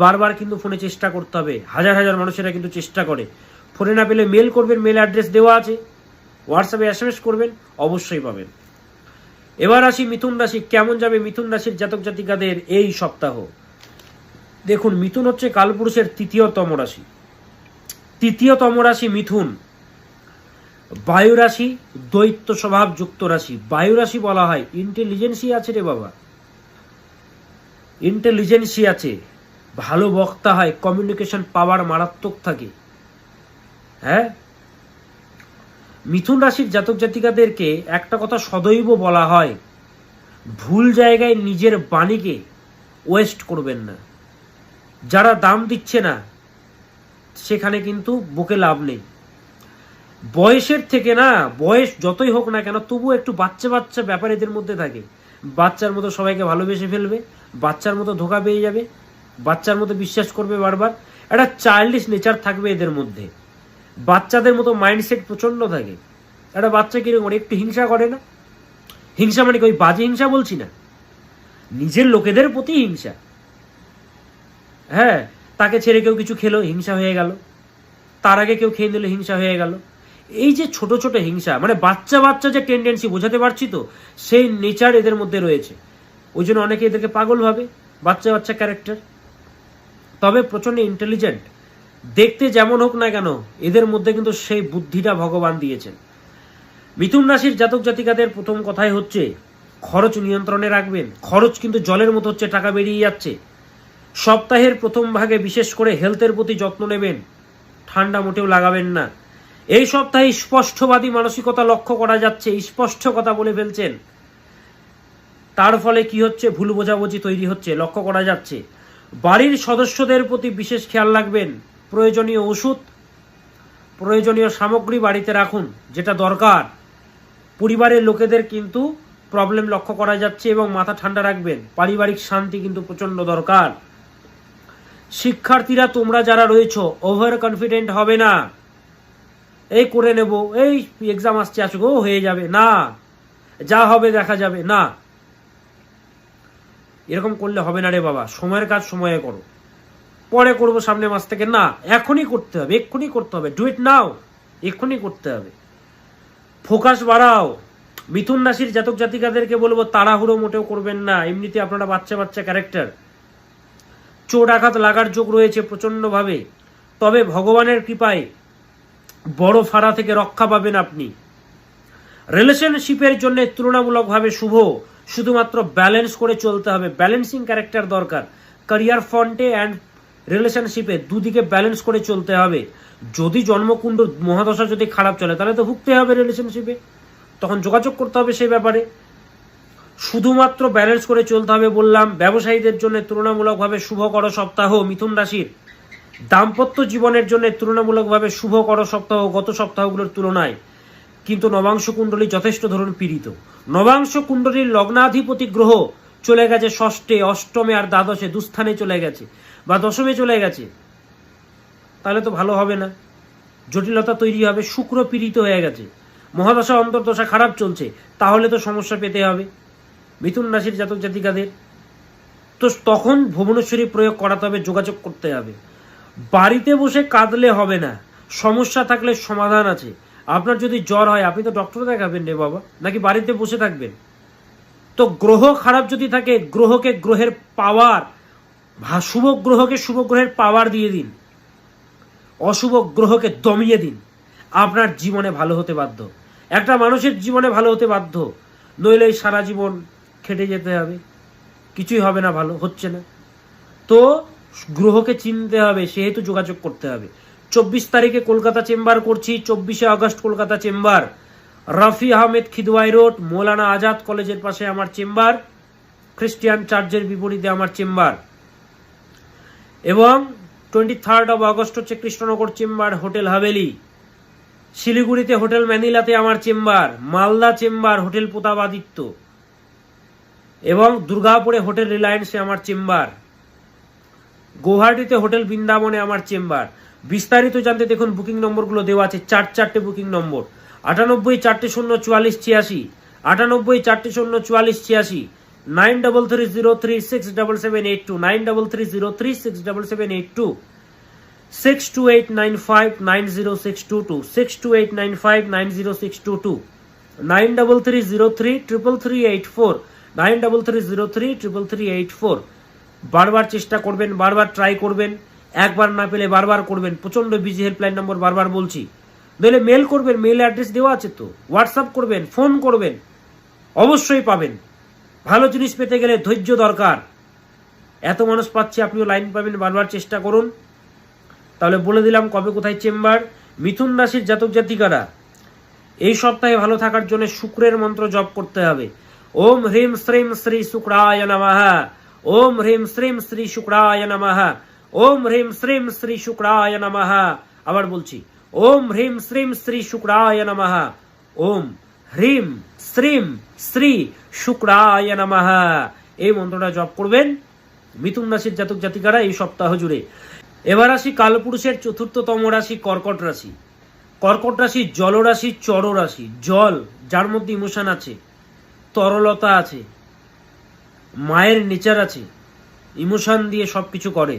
বারবার কিন্তু ফোনে চেষ্টা করতে হবে। হাজার হাজার মানুষেরা কিন্তু চেষ্টা করে, ফোনে না পেলে মেল করবেন, মেল অ্যাড্রেস দেওয়া আছে, হোয়াটসঅ্যাপে SMS করবেন, অবশ্যই পাবেন। এবার আসি মিথুন রাশি, কেমন যাবে মিথুন রাশির জাতক জাতিকাদের এই সপ্তাহ। দেখুন, মিথুন হচ্ছে কালপুরুষের তৃতীয়তম রাশি, তৃতীয়তম রাশি মিথুন, বায়ু রাশি, দৈত্য স্বভাব যুক্ত রাশি। বায়ু রাশি বলা হয়, ইন্টেলিজেন্সি আছে রে বাবা, ইন্টেলিজেন্সি আছে, ভালো বক্তা হয়, কমিউনিকেশন পাওয়ার মারাত্মক থাকে। হ্যাঁ, মিথুন রাশির জাতক জাতিকাদেরকে একটা কথা সদৈব বলা হয়, ভুল জায়গায় নিজের বাণীকে ওয়েস্ট করবেন না। যারা দাম দিচ্ছে না সেখানে কিন্তু বুকে লাভ নেই। বয়সের থেকে না, বয়স যতই হোক না কেন, তবুও একটু বাচ্চা বাচ্চা ব্যাপার এদের মধ্যে থাকে। বাচ্চার মতো সবাইকে ভালোবেসে ফেলবে, বাচ্চার মতো ধোকা পেয়ে যাবে, বাচ্চার মতো বিশ্বাস করবে বারবার, একটা চাইল্ডিশ নেচার থাকবে এদের মধ্যে। বাচ্চাদের মতো মাইন্ডসেট প্রচন্ড থাকে। একটা বাচ্চা কিরকম, একটু হিংসা করে না? হিংসা মানে ওই বাজে হিংসা বলছি না, নিজের লোকেদের প্রতি হিংসা। হ্যাঁ, তাকে ছেড়ে কেউ কিছু খেলো, হিংসা হয়ে গেল, তার আগে কেউ খেয়ে নিল, হিংসা হয়ে গেল। এই যে ছোট ছোট হিংসা, মানে বাচ্চা বাচ্চা যে টেন্ডেন্সি, বোঝাতে পারছি তো, সেই নেচার এদের মধ্যে রয়েছে। ওই জন্য অনেকে এদেরকে পাগল ভাবে, বাচ্চা বাচ্চা ক্যারেক্টার, তবে প্রচন্ড ইন্টেলিজেন্ট। দেখতে যেমন হোক না কেন, এদের মধ্যে কিন্তু সেই বুদ্ধিটা ভগবান দিয়েছেন। মিথুন রাশির জাতক জাতিকাদের প্রথম কথাই হচ্ছে খরচ নিয়ন্ত্রণে রাখবেন। খরচ কিন্তু জলের মতো হচ্ছে, টাকা বেরিয়ে যাচ্ছে। সপ্তাহের প্রথম ভাগে বিশেষ করে হেলথের প্রতি যত্ন নেবেন, ঠান্ডা মোটেও লাগাবেন না। এই সপ্তাহে স্পষ্টবাদী মানসিকতা লক্ষ্য করা যাচ্ছে, স্পষ্ট কথা বলে ফেলছেন, তার ফলে কি হচ্ছে, ভুল বোঝাবুঝি তৈরি হচ্ছে, লক্ষ্য করা যাচ্ছে। বাড়ির সদস্যদের প্রতি বিশেষ খেয়াল রাখবেন, প্রয়োজনীয় ওষুধ, প্রয়োজনীয় সামগ্রী বাড়িতে রাখুন, যেটা দরকার। পরিবারের লোকেদের কিন্তু প্রবলেম লক্ষ্য করা যাচ্ছে, এবং মাথা ঠান্ডা রাখবেন, পারিবারিক শান্তি কিন্তু প্রচণ্ড দরকার। শিক্ষার্থীরা তোমরা যারা রয়েছো ওভার কনফিডেন্ট হবে না, এই করে নেব, এই এক্সাম আসছে আসুক, ও হয়ে যাবে না, যা হবে দেখা যাবে না, এরকম করলে হবে না রে বাবা। সময়ের কাজ সময়ে করো, পরে করবো সামনের মাস থেকে না, এখনই করতে হবে, এক্ষুনি করতে হবে, ডু ইট নাও, এক্ষুনি করতে হবে। ফোকাস বাড়াও। মিথুন রাশির জাতক জাতিকাদেরকে বলবো তাড়াহুড়ো মোটেও করবেন না, এমনিতে আপনারা বাচ্চা বাচ্চা ক্যারেক্টার, চোট আঘাত লাগার যোগ রয়েছে প্রচন্ডভাবে, তবে ভগবানের কৃপায় বড় ফাড়া থেকে রক্ষা পাবেন আপনি। রিলেশনশিপের জন্য তুলনামূলকভাবে শুভ, শুধুমাত্র ব্যালেন্স করে চলতে হবে, ব্যালেন্সিং ক্যারেক্টার দরকার। ক্যারিয়ার ফ্রন্টে অ্যান্ড রিলেশনশিপে দুদিকে ব্যালেন্স করে চলতে হবে। যদি জন্মকুণ্ড মহাদশা যদি খারাপ চলে তাহলে তো ভুগতে হবে রিলেশনশিপে, তখন যোগাযোগ করতে হবে সেই ব্যাপারে। শুধুমাত্র ব্যালেন্স করে চলতে হবে বললাম। ব্যবসায়ীদের জন্য তুলনামূলকভাবে শুভকর সপ্তাহ মিথুন রাশির। দাম্পত্য জীবনের জন্য তুলনামূলকভাবে শুভকর সপ্তাহ গত সপ্তাহগুলোর তুলনায়, কিন্তু নবাংশ কুণ্ডলী যথেষ্ট ধরুন পীড়িত। নবাংশ কুণ্ডলীর লগ্নাধিপতি গ্রহ চলে গেছে ষষ্ঠে, অষ্টমে আর দ্বাদশে, দুস্থানে চলে গেছে বা দশমে চলে গেছে, তাহলে তো ভালো হবে না, জটিলতা তৈরি হবে। শুক্র পীড়িত হয়ে গেছে, মহাদশা অন্তর্দশা খারাপ চলছে, তাহলে তো সমস্যা পেতে হবে মিথুন রাশির জাতক জাতিকাদের। তো তখন ভুবনেশ্বরী প্রয়োগ করাতে হবে, যোগাযোগ করতে হবে। বাড়িতে বসে কাঁদলে হবে না, সমস্যা থাকলে সমাধান আছে। আপনার যদি জ্বর হয় আপনি তো ডক্টর দেখাবেন রে বাবা, নাকি বাড়িতে বসে থাকবেন? তো গ্রহ খারাপ যদি থাকে, গ্রহকে গ্রহের পাওয়ার, শুভ গ্রহকে শুভ গ্রহের পাওয়ার দিয়ে দিন, অশুভ গ্রহকে দমিয়ে দিন, আপনার জীবনে ভালো হতে বাধ্য। একটা মানুষের জীবনে ভালো হতে বাধ্য, নইলে সারা জীবন খেটে যেতে হবে, কিছুই হবে না, ভালো হচ্ছে না। তো গ্রহকে চিনতে হবে, সেহেতু যোগাযোগ করতে হবে। 24 তারিখে কলকাতা চেম্বার করছি, 24শে August Kolkata chamber, Rafi Ahmed Kidwai road, Maulana Azad কলেজের পাশে আমার চেম্বার, খ্রিস্টিয়ান চার্চের বিপরীতে আমার চেম্বার। এবং 23rd আগস্ট হচ্ছে কৃষ্ণনগর চেম্বার, হোটেল হাভেলি। শিলিগুড়িতে হোটেল ম্যানিলাতে আমার chamber, Malda chamber hotel Pratapaditya, এবং দুর্গাপুরে হোটেল রিলায়েন্সে আমার চেম্বার, গুয়াহাটিতে হোটেল বৃন্দাবনে আমার চেম্বার। বিস্তারিত জানতে দেখুন বুকিং নম্বরগুলো দেওয়া আছে, 4 বুকিং নম্বর, 98 404 44 86, 98 404 44 86, 9330367782, 9330367782, 6289590622, 6289590622, 9330333384, 9330333384। বারবার চেষ্টা করবেন, বারবার ট্রাই করবেন, একবার না পেলে বারবার করবেন। প্রচন্ড বিজি, হেল্পলাইন নম্বর বারবার বলছি। নইলে মেল করবেন, মেল অ্যাড্রেস দেওয়া আছে তো, হোয়াটসঅ্যাপ করবেন, ফোন করবেন, অবশ্যই পাবেন। ভালো জিনিস পেতে গেলে ধৈর্য দরকার। এত মানুষ পাচ্ছে, আপনিও লাইন পাবেন, বারবার চেষ্টা করুন। তাহলে বলে দিলাম কবে কোথায় চেম্বার। মিথুন রাশির জাতক জাতিকারা এই সপ্তাহে ভালো থাকার জন্য শুক্রের মন্ত্র জপ করতে হবে। ওম হ্রিম শ্রীম শ্রী শুক্রায় নমঃ, ওম হ্রিম শ্রীম শ্রী শুক্রায় নমঃ, ওম হ্রিম শ্রীম শ্রী শুক্রায় নমঃ। আবার বলছি, ওম হ্রিম শ্রীম শ্রী শুক্রায় নমঃ, ওম হ্রিম শ্রীম শ্রী শুক্রায় নমঃ। এই মন্ত্রটা জপ করবেন মিথুন রাশির জাতক জাতিকারা এই সপ্তাহ জুড়ে। এবার আসি কালপুরুষের চতুর্থতম রাশি কর্কট রাশি। কর্কট রাশি জলরাশি, চর রাশি। জল, যার মধ্যে ইমোশন আছে, তরলতা আছে, মায়ের নেচার আছে, ইমোশন দিয়ে সবকিছু করে,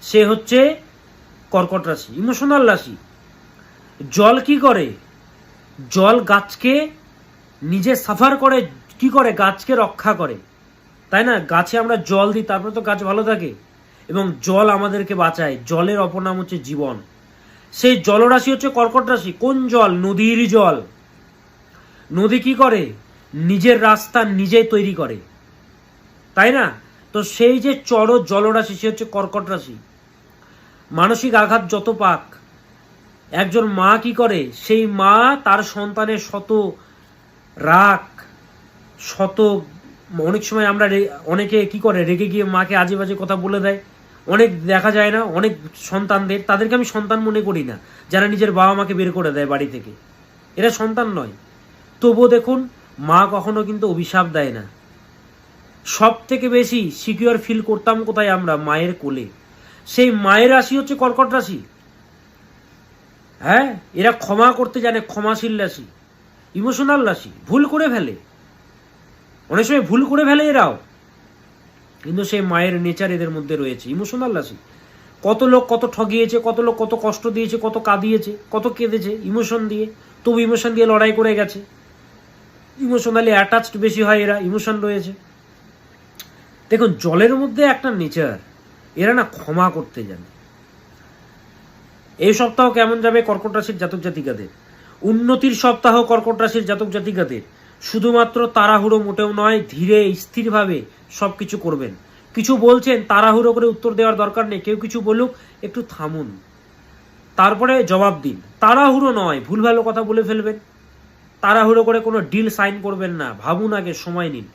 সে হচ্ছে কর্কট রাশি, ইমোশনাল রাশি। জল কি করে? জল গাছকে নিজে সাফার করে, কি করে? গাছকে রক্ষা করে, তাই না? গাছে আমরা জল দিই, তারপরে তো গাছ ভালো থাকে, এবং জল আমাদেরকে বাঁচায়। জলের অপর নাম হচ্ছে জীবন। সেই জলরাশি হচ্ছে কর্কট রাশি। কোন জল? নদীর জল। নদী কি করে? নিজের রাস্তা নিজেই তৈরি করে, তাই না? তো সেই যে চর জলরাশি, সে হচ্ছে কর্কট রাশি। মানসিক আঘাত যত পাক, একজন মা কি করে? সেই মা তার সন্তানের শত রাগ, শত, অনেক সময় আমরা অনেকে কি করে, রেগে গিয়ে মাকে আজে বাজে কথা বলে দেয়। অনেক দেখা যায় না, অনেক সন্তানদের, তাদেরকে আমি সন্তান মনে করি না, যারা নিজের বাবা মাকে বের করে দেয় বাড়ি থেকে, এরা সন্তান নয়। তবুও দেখুন, মা কখনো কিন্তু অভিশাপ দেয় না। সব থেকে বেশি সিকিউর ফিল করতাম কোথায় আমরা? মায়ের কোলে। সেই মায়ের রাশি হচ্ছে কর্কট রাশি। হ্যাঁ, এরা ক্ষমা করতে জানে, ক্ষমাশীল রাশি, ইমোশনাল রাশি। ভুল করে ফেলে, অনেক সময় ভুল করে ফেলে এরাও, কিন্তু সেই মায়ের নেচার এদের মধ্যে রয়েছে। ইমোশনাল রাশি। কত লোক কত ঠগিয়েছে, কত লোক কত কষ্ট দিয়েছে, কত কাঁদিয়েছে, কত কেঁদেছে ইমোশন দিয়ে, তবু ইমোশন দিয়ে লড়াই করে গেছে। ইমোশনালি অ্যাটাচড বেশি হয় এরা, ইমোশন রয়েছে। দেখুন, জলের মধ্যে একটা নেচার, এরা না ক্ষমা করতে জানে। এই সপ্তাহ কেমন যাবে কর্কট রাশির জাতক জাতিকাদের? উন্নতির সপ্তাহ কর্কট রাশির জাতক জাতিকাদের। শুধুমাত্র তাড়াহুড়ো মোটেও নয়, ধীরে স্থিরভাবে সবকিছু করবেন। কিছু বলছেন, তাড়াহুড়ো করে উত্তর দেওয়ার দরকার নেই। কেউ কিছু বলুক, একটু থামুন, তারপরে জবাব দিন। তাড়াহুড়ো নয়, ভুল ভালো কথা বলে ফেলবেন। তাড়াহুড়ো করে কোনো ডিল সাইন করবেন না, ভাবুন, আগে সময় নিন।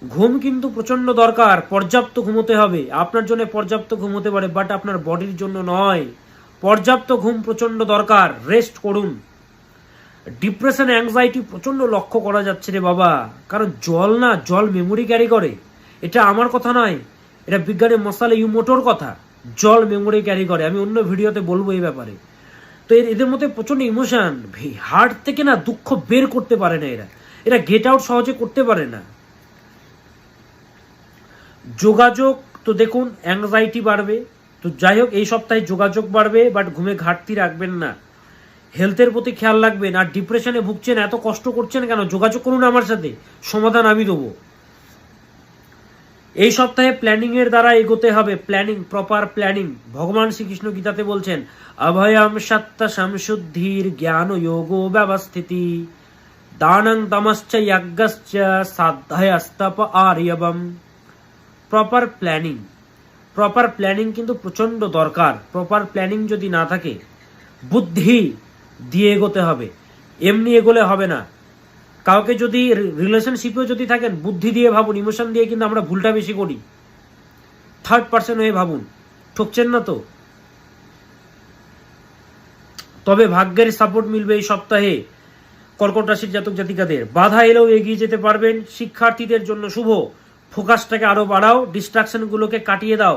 ঘুম কিন্তু প্রচন্ড দরকার, পর্যাপ্ত ঘুমোতে হবে। আপনার জন্য পর্যাপ্ত ঘুম হতে পারে, বাট আপনার বডির জন্য নয়। পর্যাপ্ত ঘুম প্রচন্ড দরকার, রেস্ট করুন। ডিপ্রেশন, অ্যাংজাইটি প্রচন্ড লক্ষ্য করা যাচ্ছে রে বাবা, কারণ জল না, জল মেমোরি ক্যারি করে। এটা আমার কথা নয়, এটা বিজ্ঞানের মশালা ইউমোটোর কথা। জল মেমোরি ক্যারি করে, আমি অন্য ভিডিওতে বলবো এই ব্যাপারে। তো এদের মধ্যে প্রচন্ড ইমোশন, হার্ট থেকে না দুঃখ বের করতে পারে না এরা গেট আউট সহজে করতে পারে না। যোগাযোগ তো দেখুন, অ্যাংজাইটি বাড়বে। তো যাই হোক, এই সপ্তাহে যোগাযোগ বাড়বে, বাট ঘুমে ঘাটতি রাখবেন না। হেলথের প্রতি খেয়াল রাখবেন। আর ডিপ্রেশনে ভুগছেন, এত কষ্ট করছেন কেন? যোগাযোগ করুন আমার সাথে, সমাধান আমি দেবো। এই সপ্তাহে প্ল্যানিং এর দ্বারা এগোতে হবে। Planning, proper planning. ভগবান শ্রীকৃষ্ণ গীতাতে বলছেন, অভয়ম সত্য সংশুদ্ধির জ্ঞান যোগ ব্যবস্থিতি দানং তমশ্চ যজ্ঞশ্চ সাধ্যয়স্তপ আর্যবম। প্রপার প্ল্যানিং, প্রপার প্ল্যানিং কিন্তু প্রচন্ড দরকার। প্রপার প্ল্যানিং যদি না থাকে, বুদ্ধি দিয়ে এগোতে হবে, এমনি এগোলে হবে না। কাউকে যদি রিলেশনশিপেও যদি থাকেন, বুদ্ধি দিয়ে ভাবুন। ইমোশন দিয়ে কিন্তু আমরা ভুলটা বেশি করি। থার্ড পার্সন হয়ে ভাবুন, ঠকছেন না তো? তবে ভাগ্যের সাপোর্ট মিলবে এই সপ্তাহে কর্কট রাশির জাতক জাতিকাদের। বাধা এলেও এগিয়ে যেতে পারবেন। শিক্ষার্থীদের জন্য শুভ। ফোকাসটাকে আরো বাড়াও, ডিস্ট্রাকশনগুলোকে কাটিয়ে দাও,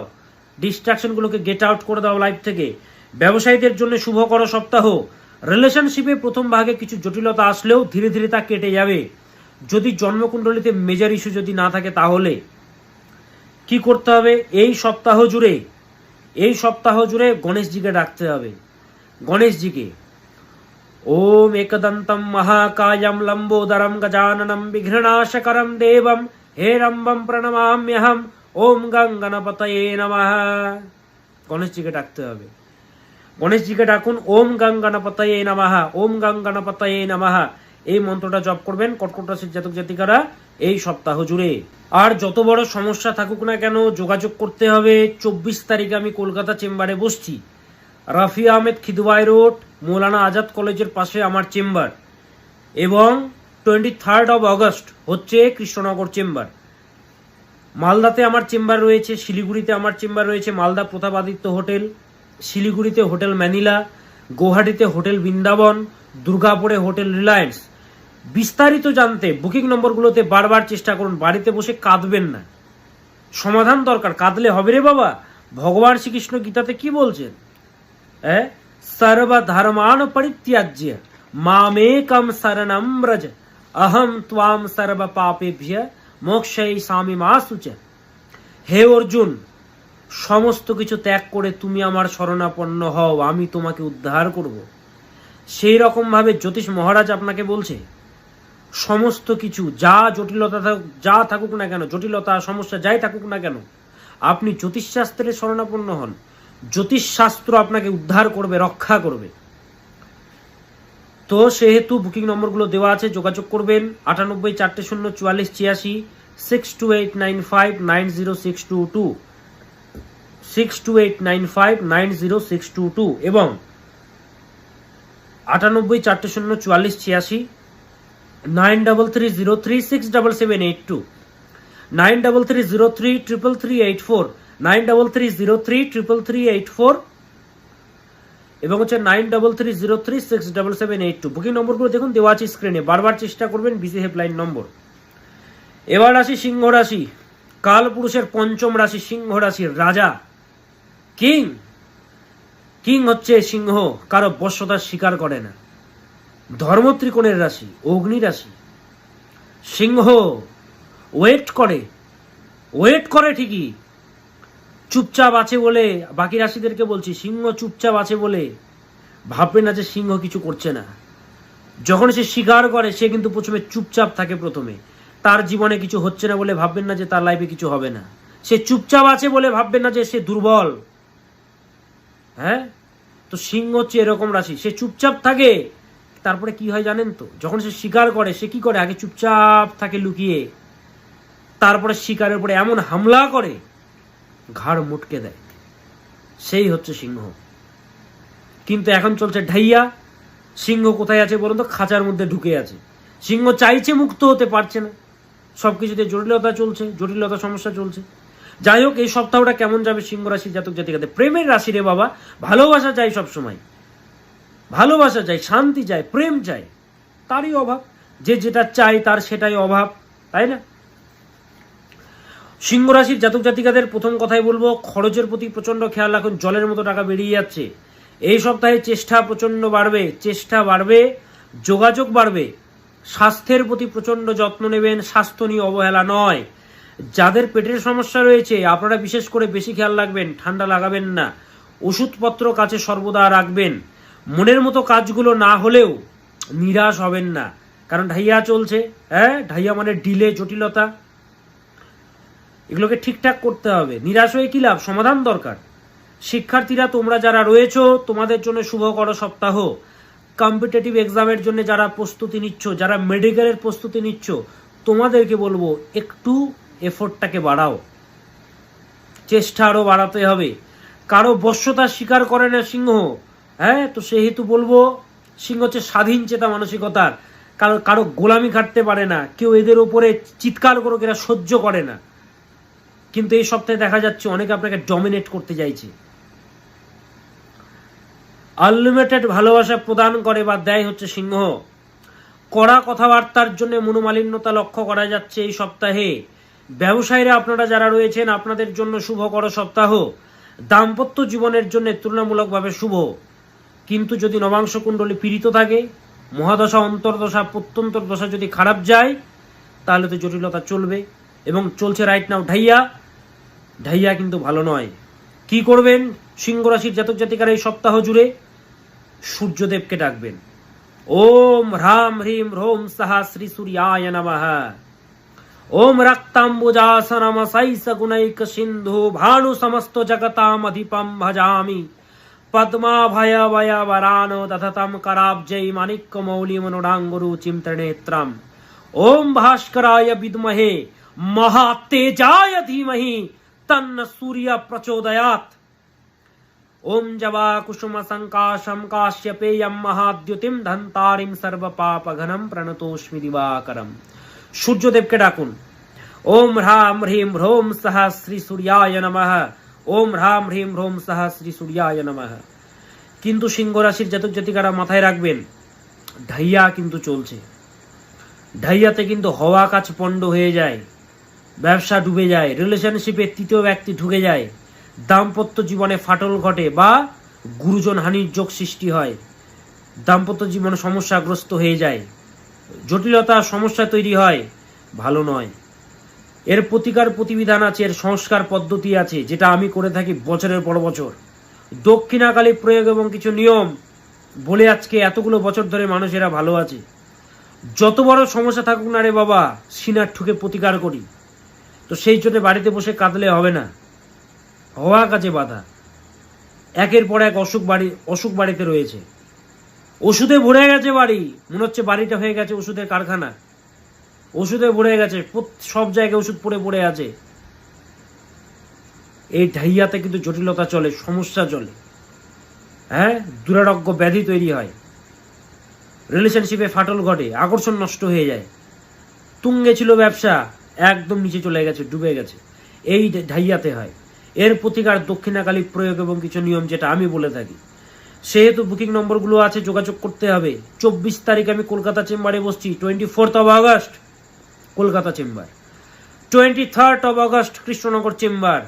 ডিস্ট্রাকশনগুলোকে গেট আউট করে দাও লাইফ থেকে। ব্যবসায়ীদের জন্য শুভ করো সপ্তাহ। রিলেশনশিপে প্রথম ভাগে কিছু জটিলতা আসলেও ধীরে ধীরে তা কেটে যাবে। যদি জন্মকুণ্ডলিতে মেজর ইস্যু যদি না থাকে, তাহলে কি করতে হবে? এই সপ্তাহ জুড়ে গণেশজিকে ডাকতে হবে। গণেশজিকে, ওম একদন্তম মহাকায়ম লম্বোদরম গজাননম বিঘ্ননাশকরম দেবম হেরম্বম প্রণমাম্যহম ওম গঙ্গণপতয়ে নমঃ। গণেশজিকে ডাকতে হবে। গণেশজিকে ডাকুন, ওম গঙ্গণপতয়ে নমঃ, ওম গঙ্গণপতয়ে নমঃ। এই মন্ত্রটা জপ করবেন কর্কট রাশির জাতক জাতিকারা এই সপ্তাহ জুড়ে। আর যত বড় সমস্যা থাকুক না কেন, যোগাযোগ করতে হবে। 24 তারিখে আমি কলকাতা চেম্বারে বসছি। রাফি আহমেদ খিদওয়াই রোড, মৌলানা আজাদ কলেজের পাশে আমার চেম্বার। এবং 23rd of August হচ্ছে কৃষ্ণনগর চেম্বার। মালদাতে আমার চেম্বার রয়েছে, শিলিগুড়িতে আমার চেম্বার রয়েছে মালদা প্রতাপাদিত্য হোটেল, শিলিগুড়িতে হোটেল ম্যানিলা, গুয়াহাটিতে হোটেল বৃন্দাবন, দুর্গাপুরে হোটেল রিলায়েন্স। বিস্তারিত জানতে বুকিং নম্বরগুলোতে বারবার চেষ্টা করুন। বাড়িতে বসে কাঁদবেন না, সমাধান দরকার। কাঁদলে হবে রে বাবা। ভগবান শ্রীকৃষ্ণ গীতাতে কি বলছেন? সর্বধর্মান পরিত্যাজ্য মামেকম শরণম ব্রজ অহম ত্বাম সর্ব পাপেভ্য মোক্ষয়িষ্যামি মা শুচি। হে অর্জুন, সমস্ত কিছু ত্যাগ করে তুমি আমার শরণাপন্ন হও, আমি তোমাকে উদ্ধার করব। সেই রকম ভাবে জ্যোতিষ মহারাজ আপনাকে বলছে, সমস্ত কিছু যা জটিলতা যা থাকুক না কেন, জটিলতা সমস্যা যাই থাকুক না কেন, আপনি জ্যোতিষশাস্ত্রের শরণাপন্ন হন। জ্যোতিষশাস্ত্র আপনাকে উদ্ধার করবে, রক্ষা করবে। তো সেহেতু বুকিং নম্বরগুলো দেওয়া আছে, যোগাযোগ করবেন। 98 400 44 86 6289590622 6289590622 এবং 98 400 44 86 9330367782 9330333384 9330333384 এবং হচ্ছে 9330367782। বুকিং নম্বরগুলো দেখুন দেওয়া আছে স্ক্রিনে, বারবার চেষ্টা করবেন, বিসি হেল্পলাইন নম্বর। এবার আসি সিংহ রাশি, কাল পুরুষের পঞ্চম রাশি সিংহ রাশির রাজা কিং। কিং হচ্ছে সিংহ, কারো বশ্যতার স্বীকার করে না, ধর্মত্রিকোণের রাশি, অগ্নি রাশি। সিংহ ওয়েট করে ঠিকই, চুপচাপ আছে বলে, বাকি রাশিদেরকে বলছি, সিংহ চুপচাপ আছে বলে ভাববে না যে সিংহ কিছু করছে না। যখন সে স্বীকার করে সে কিন্তু প্রথমে চুপচাপ থাকে, প্রথমে তার জীবনে কিছু হচ্ছে না বলে ভাববেন না যে তার লাইফে কিছু হবে না। সে চুপচাপ আছে বলে ভাববেন না যে সে দুর্বল। হ্যাঁ, তো সিংহ হচ্ছে এরকম রাশি, সে চুপচাপ থাকে, তারপরে কি হয় জানেন তো, যখন সে স্বীকার করে সে কি করে, আগে চুপচাপ থাকে লুকিয়ে, তারপরে স্বীকারের উপরে এমন হামলা করে ঘাড় মুটকে দেয়, সেই হচ্ছে সিংহ। কিন্তু এখন চলছে ঢাইয়া। সিংহ কোথায় আছে বলুন তো, খাঁচার মধ্যে ঢুকে আছে। সিংহ চাইছে মুক্ত হতে পারছে না, সবকিছুতে জটিলতা চলছে, জটিলতা সমস্যা চলছে। যাই হোক, এই সপ্তাহটা কেমন যাবে সিংহ রাশির জাতক জাতিকাদের? প্রেমের রাশি রে বাবা, ভালোবাসা চাই সব সময়, ভালোবাসা চাই, শান্তি চাই, প্রেম চাই, তারই অভাব। যে যেটা চাই তার সেটাই অভাব, তাই না? সিংহ রাশির জাতক জাতিকাদের প্রথম কথাই বলবো, খরচের প্রতি প্রচন্ড খেয়াল রাখুন, জলের মতো টাকা বেরিয়ে যাচ্ছে। এই সপ্তাহে চেষ্টা প্রচন্ড বাড়বে, চেষ্টা বাড়বে, যোগাযোগ বাড়বে। স্বাস্থ্যের প্রতি প্রচন্ড যত্ন নেবেন, স্বাস্থ্য নিয়ে অবহেলা নয়। যাদের পেটের সমস্যা রয়েছে আপনারা বিশেষ করে বেশি খেয়াল রাখবেন, ঠান্ডা লাগাবেন না, ওষুধপত্র কাছে সর্বদা রাখবেন। মনের মতো কাজগুলো না হলেও নিরাশ হবেন না, কারণ ঢাইয়া চলছে। হ্যাঁ, ঢাইয়া মানে ডিলে, জটিলতা, এগুলোকে ঠিকঠাক করতে হবে। নিরাশ হয়ে কি লাভ, সমাধান দরকার। শিক্ষার্থীরা তোমরা যারা রয়েছো তোমাদের জন্য শুভকর সপ্তাহ। কম্পিটিটিভ এক্সামের জন্য যারা প্রস্তুতি নিচ্ছ, যারা মেডিকেলের প্রস্তুতি নিচ্ছ, তোমাদেরকে বলবো একটু এফোর্টটাকে বাড়াও, চেষ্টা আরো বাড়াতে হবে। কারো বশ্যতা স্বীকার করে না সিংহ। হ্যাঁ, তো সেহেতু বলবো সিংহ হচ্ছে স্বাধীন চেতা মানসিকতার, কারো গোলামি খাটতে পারে না, কেউ এদের উপরে চিৎকার করুক এরা সহ্য করে না। কিন্তু এই সপ্তাহে দেখা যাচ্ছে অনেকে আপনাকে ডমিনেট করতে চাইছে। আনলিমিটেড ভালোবাসা প্রদান করে বা দেয় হচ্ছে সিংহ। কড়া কথাবার্তার জন্য মনোমালিন্যতা লক্ষ্য করা যাচ্ছে এই সপ্তাহে। ব্যবসায়ীরা আপনারা যারা রয়েছেন আপনাদের জন্য শুভকর সপ্তাহ। দাম্পত্য জীবনের জন্য তুলনামূলকভাবে শুভ। কিন্তু যদি নবাংশ কুণ্ডলী পীড়িত থাকে, মহাদশা, অন্তর্দশা, প্রত্যন্তর দশা যদি খারাপ যায়, তাহলে তো জটিলতা চলবে, এবং চলছে রাইট নাও ঢাইয়া কিন্তু ভালো নয়। কি করবেন সিংহ রাশির জাতক জাতিকারা এই সপ্তাহ জুড়ে? সূর্যদেবকে ডাকবেন। ওম হ্রাম হ্রিম হ্রোম সাহা শ্রী সূর্যায় নমঃ। ওম রক্তাম্বুজাসনমসাইস গুণৈক সিন্ধু ভানু সমস্ত জগতামধিপম ভজামি। পদ্মাভয় ভয় বরান দধতম कराब्जै माणिक्य मौलि मनोडांगुरुचिं त्रिनेत्रम। ओम भास्कराय विद्महे महातेजाय धीमहि तन्न सूर्य प्रचोदयात्। ओम जवा कुसुम संकाशम काश्यपेयम महाद्युतिम धन्तारिम सर्व पापघनम प्रणतोस्मि दिवाकरम। সূর্যদেবকে ডাকুন। ওম হ্রাম হ্রিম হ্রোম সাহা শ্রী সূর্যায় নমঃ। ওম হ্রাম হ্রিম হ্রোম সাহা শ্রী সূর্যায় নমঃ। কিন্তু সিংহ রাশির জাতক জাতিকারা মাথায় রাখবেন, ঢাইয়া কিন্তু চলছে। ঢাইয়াতে কিন্তু হওয়া কাজ পণ্ড হয়ে যায়, ব্যবসা ডুবে যায়, রিলেশনশিপে তৃতীয় ব্যক্তি ঢুকে যায়, দাম্পত্য জীবনে ফাটল ঘটে বা গুরুজন হানির যোগ সৃষ্টি হয়, দাম্পত্য জীবনে সমস্যাগ্রস্ত হয়ে যায়, জটিলতা সমস্যা তৈরি হয়, ভালো নয়। এর প্রতিকার প্রতিবিধান আছে, এর সংস্কার পদ্ধতি আছে, যেটা আমি করে থাকি বছরের পর বছর। দক্ষিণাকালী প্রয়োগ এবং কিছু নিয়ম বলে আজকে এতগুলো বছর ধরে মানুষেরা ভালো আছে। যত বড় সমস্যা থাকুক না রে বাবা, সিনার ঠুকে প্রতিকার করি। তো সেই জন্য বাড়িতে বসে কাঁদলে হবে না, হওয়া কাজে বাধা। একের পর এক অসুখ বাড়িতে রয়েছে, ওষুধে ভরে গেছে বাড়ি, মনে হচ্ছে বাড়িটা হয়ে গেছে ওষুধের কারখানা, ওষুধে ভরে গেছে, সব জায়গায় ওষুধ পড়ে আছে। এই ঢাইয়াতে কিন্তু জটিলতা চলে, সমস্যা চলে, হ্যাঁ, দুরারোগ্য ব্যাধি তৈরি হয়, রিলেশনশিপে ফাটল ঘটে, আকর্ষণ নষ্ট হয়ে যায়, তুঙ্গে ছিল ব্যবসা একদম নিচে চলে গেছে, ডুবে গেছে, এই ঢাইয়াতে হয়। এর প্রতিকার দক্ষিণাকালী প্রয়োগ এবং কিছু নিয়ম, যেটা আমি বলে থাকি। সেহেতু বুকিং নম্বরগুলো আছে, যোগাযোগ করতে হবে। 24 তারিখ আমি কলকাতা চেম্বারে বসছি, 24th of August Kolkata chamber, 23rd of August Krishnanagar chamber,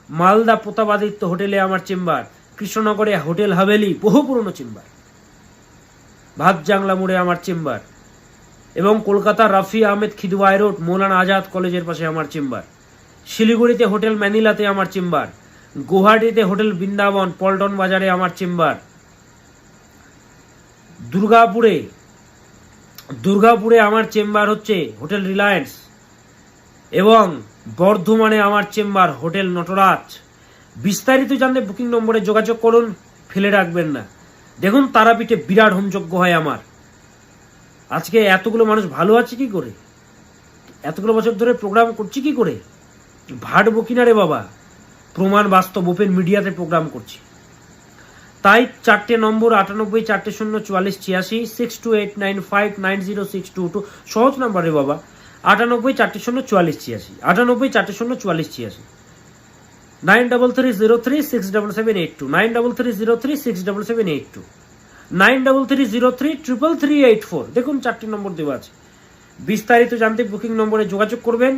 Malda Pratapaditya হোটেলে আমার চেম্বার, কৃষ্ণনগরে হোটেল হাভেলি বহু পুরনো চেম্বার, ভাত জাংলা মোড়ে আমার চেম্বার, এবং কলকাতা রাফি আহমেদ খিদওয়াই রোড মৌলানা আজাদ কলেজের পাশে আমার চেম্বার, শিলিগুড়িতে হোটেল ম্যানিলাতে আমার চেম্বার, গুয়াহাটিতে হোটেল বৃন্দাবন পল্টন বাজারে আমার চেম্বার, দুর্গাপুরে আমার চেম্বার হচ্ছে হোটেল রিলায়েন্স, এবং বর্ধমানে আমার চেম্বার হোটেল নটরাজ। বিস্তারিত জানতে বুকিং নম্বরে যোগাযোগ করুন, ফেলে রাখবেন না। দেখুন তারাপীঠে বিরাট হোমযজ্ঞ হয় আমার। আজকে এতগুলো মানুষ ভালো আছে কি করে, এতগুলো বছর ধরে প্রোগ্রাম করছি কি করে, ভাটবো কিনা রে বাবা, প্রমাণ বাস্তব, ওপেন মিডিয়াতে প্রোগ্রাম করছি। তাই 4টে নম্বর 98 4 0 44 86 6289590622 সহজ নাম্বার রে বাবা, 98 4 0 44 86 98 4 0 44 86, 9330367782, 9330367782, 9330333384। দেখুন 4টি নম্বর দেওয়া আছে। বিস্তারিত জানতে বুকিং নম্বরে যোগাযোগ করবেন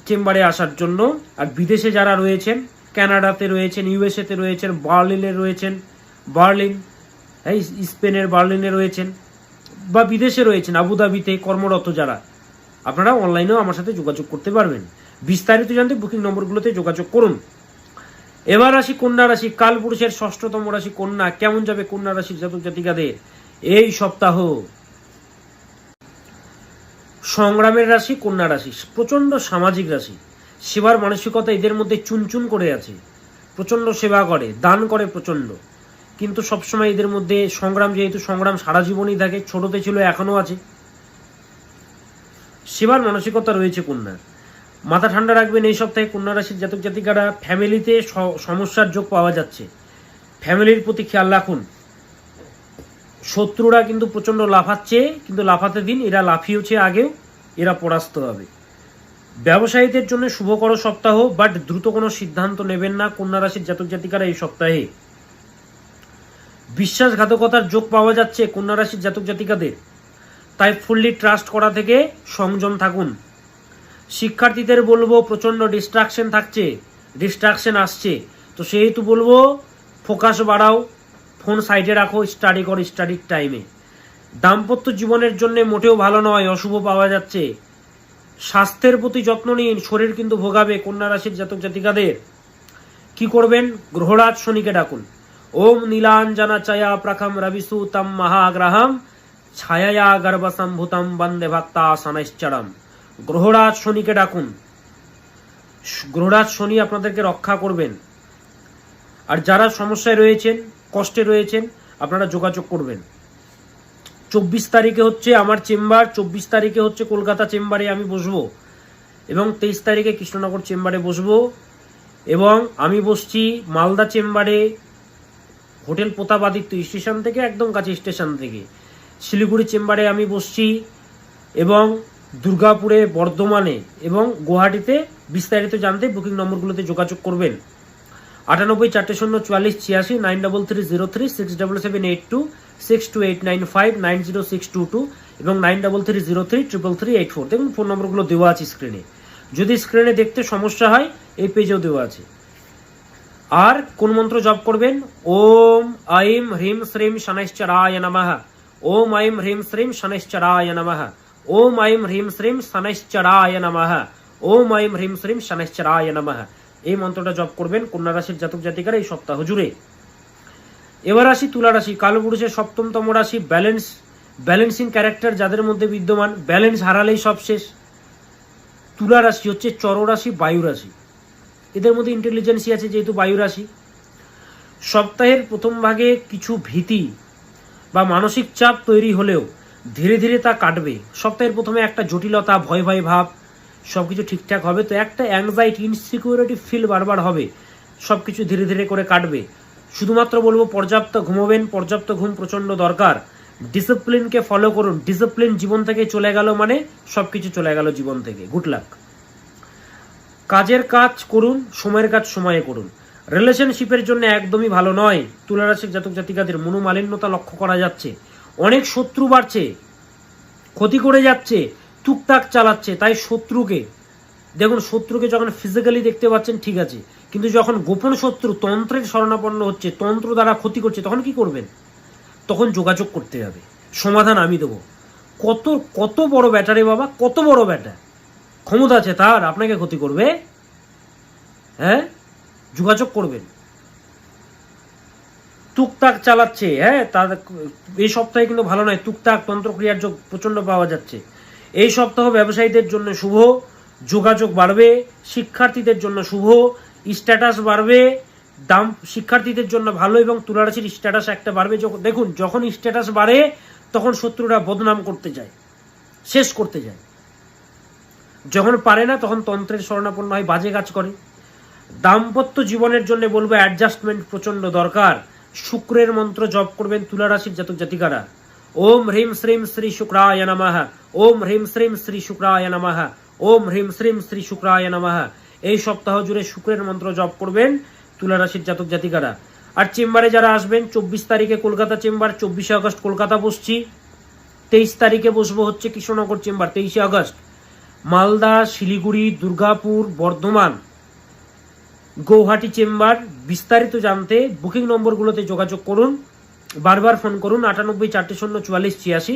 চেম্বারে আসার জন্য। আর বিদেশে যারা রয়েছেন, কানাডাতে রয়েছেন, ইউএসএতে রয়েছেন, বার্লিনে রয়েছেন, স্পেনের বার্লিনে রয়েছেন, বা বিদেশে রয়েছেন আবুধাবিতে কর্মরত যারা, আপনারা অনলাইনেও আমার সাথে যোগাযোগ করতে পারবেন। বিস্তারিত জানতে বুকিং নম্বরগুলোতে যোগাযোগ করুন। এবার আসি কন্যা রাশি, কালপুরুষের 6ষ্ঠতম রাশি কন্যা। কেমন যাবে কন্যা রাশির জাতক জাতিকাদের এই সপ্তাহ? সংগ্রামের রাশি কন্যা রাশি, প্রচন্ড সামাজিক রাশি, সেবার মানসিকতা এদের মধ্যে চুনচুন করে আছে, প্রচন্ড সেবা করে, দান করে প্রচন্ড, কিন্তু সবসময় এদের মধ্যে সংগ্রাম, যেহেতু সংগ্রাম সারা জীবনই থাকে, ছোটতে ছিল এখনো আছে, সেবার মানসিকতা রয়েছে কন্যার। মাথা ঠান্ডা রাখবেন এই সপ্তাহে কন্যা রাশির জাতক জাতিকারা। ফ্যামিলিতে সমস্যার যোগ পাওয়া যাচ্ছে, ফ্যামিলির প্রতি খেয়াল রাখুন। শত্রুরা কিন্তু প্রচন্ড লাফাচ্ছে, কিন্তু লাফাতে দিন, এরা লাফিয়েছে আগেও, এরা পরাস্ত হবে। ব্যবসায়ীদের জন্য শুভকর সপ্তাহ, বাট দ্রুত কোনো সিদ্ধান্ত নেবেন না কন্যা রাশির জাতক জাতিকারা এই সপ্তাহে। বিশ্বাসঘাতকতার যোগ পাওয়া যাচ্ছে কন্যা রাশির জাতক জাতিকাদের, তাই ফুললি ট্রাস্ট করা থেকে সংযম থাকুন। শিক্ষার্থীদের বলবো প্রচন্ড ডিস্ট্রাকশন আসছে, তো সেহেতু বলবো ফোকাস বাড়াও, ফোন সাইডে রাখো, স্টাডি করো স্টাডির টাইমে। দাম্পত্য জীবনের জন্য মোটেও ভালো নয়, অশুভ পাওয়া যাচ্ছে। স্বাস্থ্যের প্রতি যত্ন নিন, শরীর কিন্তু ভোগাবে কন্যা রাশির জাতক জাতিকাদের। কি করবেন? গ্রহরাজ শনিকে ডাকুন। ওম নীলাঞ্জনা চয়া প্রখম রবিসুতম মহাগ্রহম ছায়া গর্ভসম্ভূতম বন্দে ভক্তা শনৈশ্চরম। গ্রহরাজ শনিকে ডাকুন, গ্রহরাজ শনি আপনাদেরকে রক্ষা করবেন। আর যারা সমস্যায় রয়েছেন, কষ্টে রয়েছেন, আপনারা যোগাযোগ করবেন। 24 তারিখে হচ্ছে আমার চেম্বার, 24 তারিখে হচ্ছে কলকাতা চেম্বারে আমি বসবো, এবং 23 তারিখে কৃষ্ণনগর চেম্বারে বসবো, এবং আমি বসছি মালদা চেম্বারে হোটেল প্রতাপাদিত্য স্টেশন থেকে একদম কাছে স্টেশন থেকে। শিলিগুড়ি চেম্বারে আমি বসছি, এবং দুর্গাপুরে, বর্ধমানে এবং গুয়াহাটিতে। বিস্তারিত জানতে বুকিং নম্বরগুলোতে যোগাযোগ করবেন। 98 4 0 44 86, 9330367782, 6289590622 এবং 9330333384। দেখুন ফোন নম্বরগুলো দেওয়া আছে স্ক্রিনে। যদি স্ক্রিনে দেখতে সমস্যা হয় এই পেজেও দেওয়া আছে। আর কোন মন্ত্র জপ করবেন? ওম আইম হ্রিম শ্রীম শনৈশ্চরায় নমঃ, ওম আইম হ্রিম শ্রীম শনৈশ্চরায় নমঃ, ওম আইম হ্রিম শ্রীম শনৈশ্চরায় নমঃ, ওম আইম হ্রিম শ্রীম শনৈশ্চরায় নমঃ। এই মন্ত্রটা জপ করবেন কন্যা রাশির জাতক জাতিকারা এই সপ্তাহ জুড়ে। এবার আসি তুলা রাশি, কালপুরুষের 7তম রাশি। ব্যালেন্সিং ক্যারেক্টার যাদের মধ্যে বিদ্যমান, ব্যালেন্স হারালেই সব শেষ। তুলা রাশি হচ্ছে চর রাশি, বায়ু রাশি, এদের মধ্যে ইন্টেলিজেন্সি আছে যেহেতু বায়ু রাশি। সপ্তাহের প্রথম ভাগে কিছু ভীতি বা মানসিক চাপ তৈরি হলেও ধীরে ধীরে তা কাটবে। সপ্তাহের প্রথমে একটা জটিলতা, ভয় ভয় ভাব, সবকিছু ঠিকঠাক হবে, তো একটা অ্যাংজাইটি, ইনসিকিউরিটি ফিল বারবার হবে, সবকিছু ধীরে ধীরে করে কাটবে। শুধুমাত্র বলবো পর্যাপ্ত ঘুমোবেন, পর্যাপ্ত ঘুম প্রচন্ড দরকার। ডিসিপ্লিনকে ফলো করুন, ডিসিপ্লিন জীবন থেকে চলে গেল মানে সবকিছু চলে গেল জীবন থেকে। Good luck. কাজের কাজ করুন, সময়ের কাজ সময়ে করুন। রিলেশনশিপের জন্য একদমই ভালো নয়। তুলা রাশির জাতক জাতিকাদের মনোমালিন্যতা লক্ষ্য করা যাচ্ছে, অনেক শত্রু বাড়ছে, ক্ষতি করে যাচ্ছে, টুকটাক চালাচ্ছে। তাই শত্রুকে দেখুন, শত্রুকে যখন ফিজিক্যালি দেখতে পাচ্ছেন ঠিক আছে, কিন্তু যখন গোপন শত্রু তন্ত্রের শরণাপন্ন হচ্ছে, তন্ত্র দ্বারা ক্ষতি করছে, তখন কি করবেন? তখন যোগাযোগ করতে হবে, সমাধান আমি দেবো। কত কত বড় ব্যাটা রে বাবা, কত বড় ব্যাটা, ক্ষমতা আছে তার আপনাকে ক্ষতি করবে? হ্যাঁ, যোগাযোগ করবেন। টুকটাক চালাচ্ছে, হ্যাঁ, তার এই সপ্তাহে কিন্তু ভালো নয়। টুকটাক তন্ত্রক্রিয়ার যোগ প্রচন্ড পাওয়া যাচ্ছে। এই সপ্তাহ ব্যবসায়ীদের জন্য শুভ, যোগাযোগ বাড়বে। শিক্ষার্থীদের জন্য শুভ, স্ট্যাটাস বাড়বে। দাম শিক্ষার্থীদের জন্য ভালো, এবং তুলা রাশির স্ট্যাটাস একটা বাড়বে। দেখুন, যখন স্ট্যাটাস বাড়ে তখন শত্রুরা বদনাম করতে যায়, শেষ করতে যায়। যখন পারে না তখন তন্ত্রের শরণাপন্ন হয়, বাজে কাজ করে। দাম্পত্য জীবনের জন্য বলবো অ্যাডজাস্টমেন্ট প্রচন্ড দরকার। শুক্রের মন্ত্র জপ করবেন তুলা রাশির জাতক জাতিকারা। ওম হ্রিম শ্রীম শ্রী শুক্রায় নমঃ, ওম হ্রিম শ্রীম শ্রী শুক্রায় নমঃ, ওম হ্রিম শ্রীম শ্রী শুক্রায় নমঃ। এই সপ্তাহ জুড়ে শুক্রের মন্ত্র জপ করবেন তুলা রাশির জাতক জাতিকারা। আর চেম্বারে যারা আসবেন, 24 তারিখে কলকাতা চেম্বার, 24শে আগস্ট কলকাতা বসছি, 23 তারিখে বসবো হচ্ছে কৃষ্ণনগর চেম্বার, 23শে আগস্ট মালদা, শিলিগুড়ি, দুর্গাপুর, বর্ধমান, গৌহাটি চেম্বার। বিস্তারিত জানতে বুকিং নম্বরগুলোতে যোগাযোগ করুন, বারবার ফোন করুন 98 400 44 86,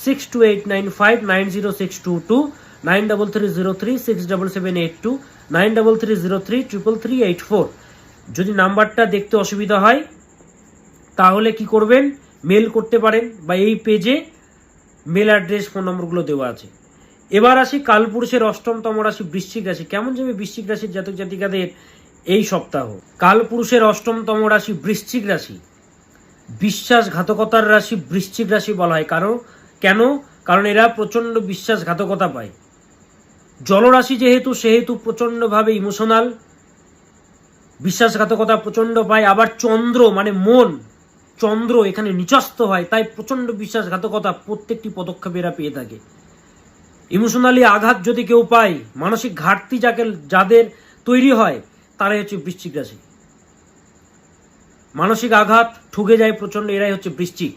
6289590622, 9330367782, 9330333384। যদি নাম্বারটা দেখতে অসুবিধা হয় তাহলে কি করবেন, মেল করতে পারেন, বা এই পেজে মেল অ্যাড্রেস, ফোন নম্বরগুলো দেওয়া আছে। এবার আসি কালপুরুষের অষ্টমতম রাশি বৃশ্চিক রাশি। কেমন যাবে বৃশ্চিক রাশির জাতক জাতিকাদের এই সপ্তাহ? কালপুরুষের অষ্টমতম রাশি বৃশ্চিক রাশি, বিশ্বাসঘাতকতার রাশি বৃশ্চিক রাশি বলা হয়। কারণ এরা প্রচন্ড বিশ্বাসঘাতকতা পায়। জলরাশি যেহেতু, সেহেতু প্রচন্ডভাবে ইমোশনাল, বিশ্বাসঘাতকতা প্রচন্ড পায়। আবার চন্দ্র মানে মন, চন্দ্র এখানে নিচস্ত হয়, তাই প্রচন্ড বিশ্বাসঘাতকতা প্রত্যেকটি পদক্ষেপে এরা পেয়ে থাকে। ইমোশনালি আঘাত যদি কেউ পায়, মানসিক ঘাটতি যাদের তৈরি হয়, তারাই হচ্ছে বৃশ্চিক রাশি। মানসিক আঘাত ঠুকে যায় প্রচন্ড, এরাই হচ্ছে বৃশ্চিক।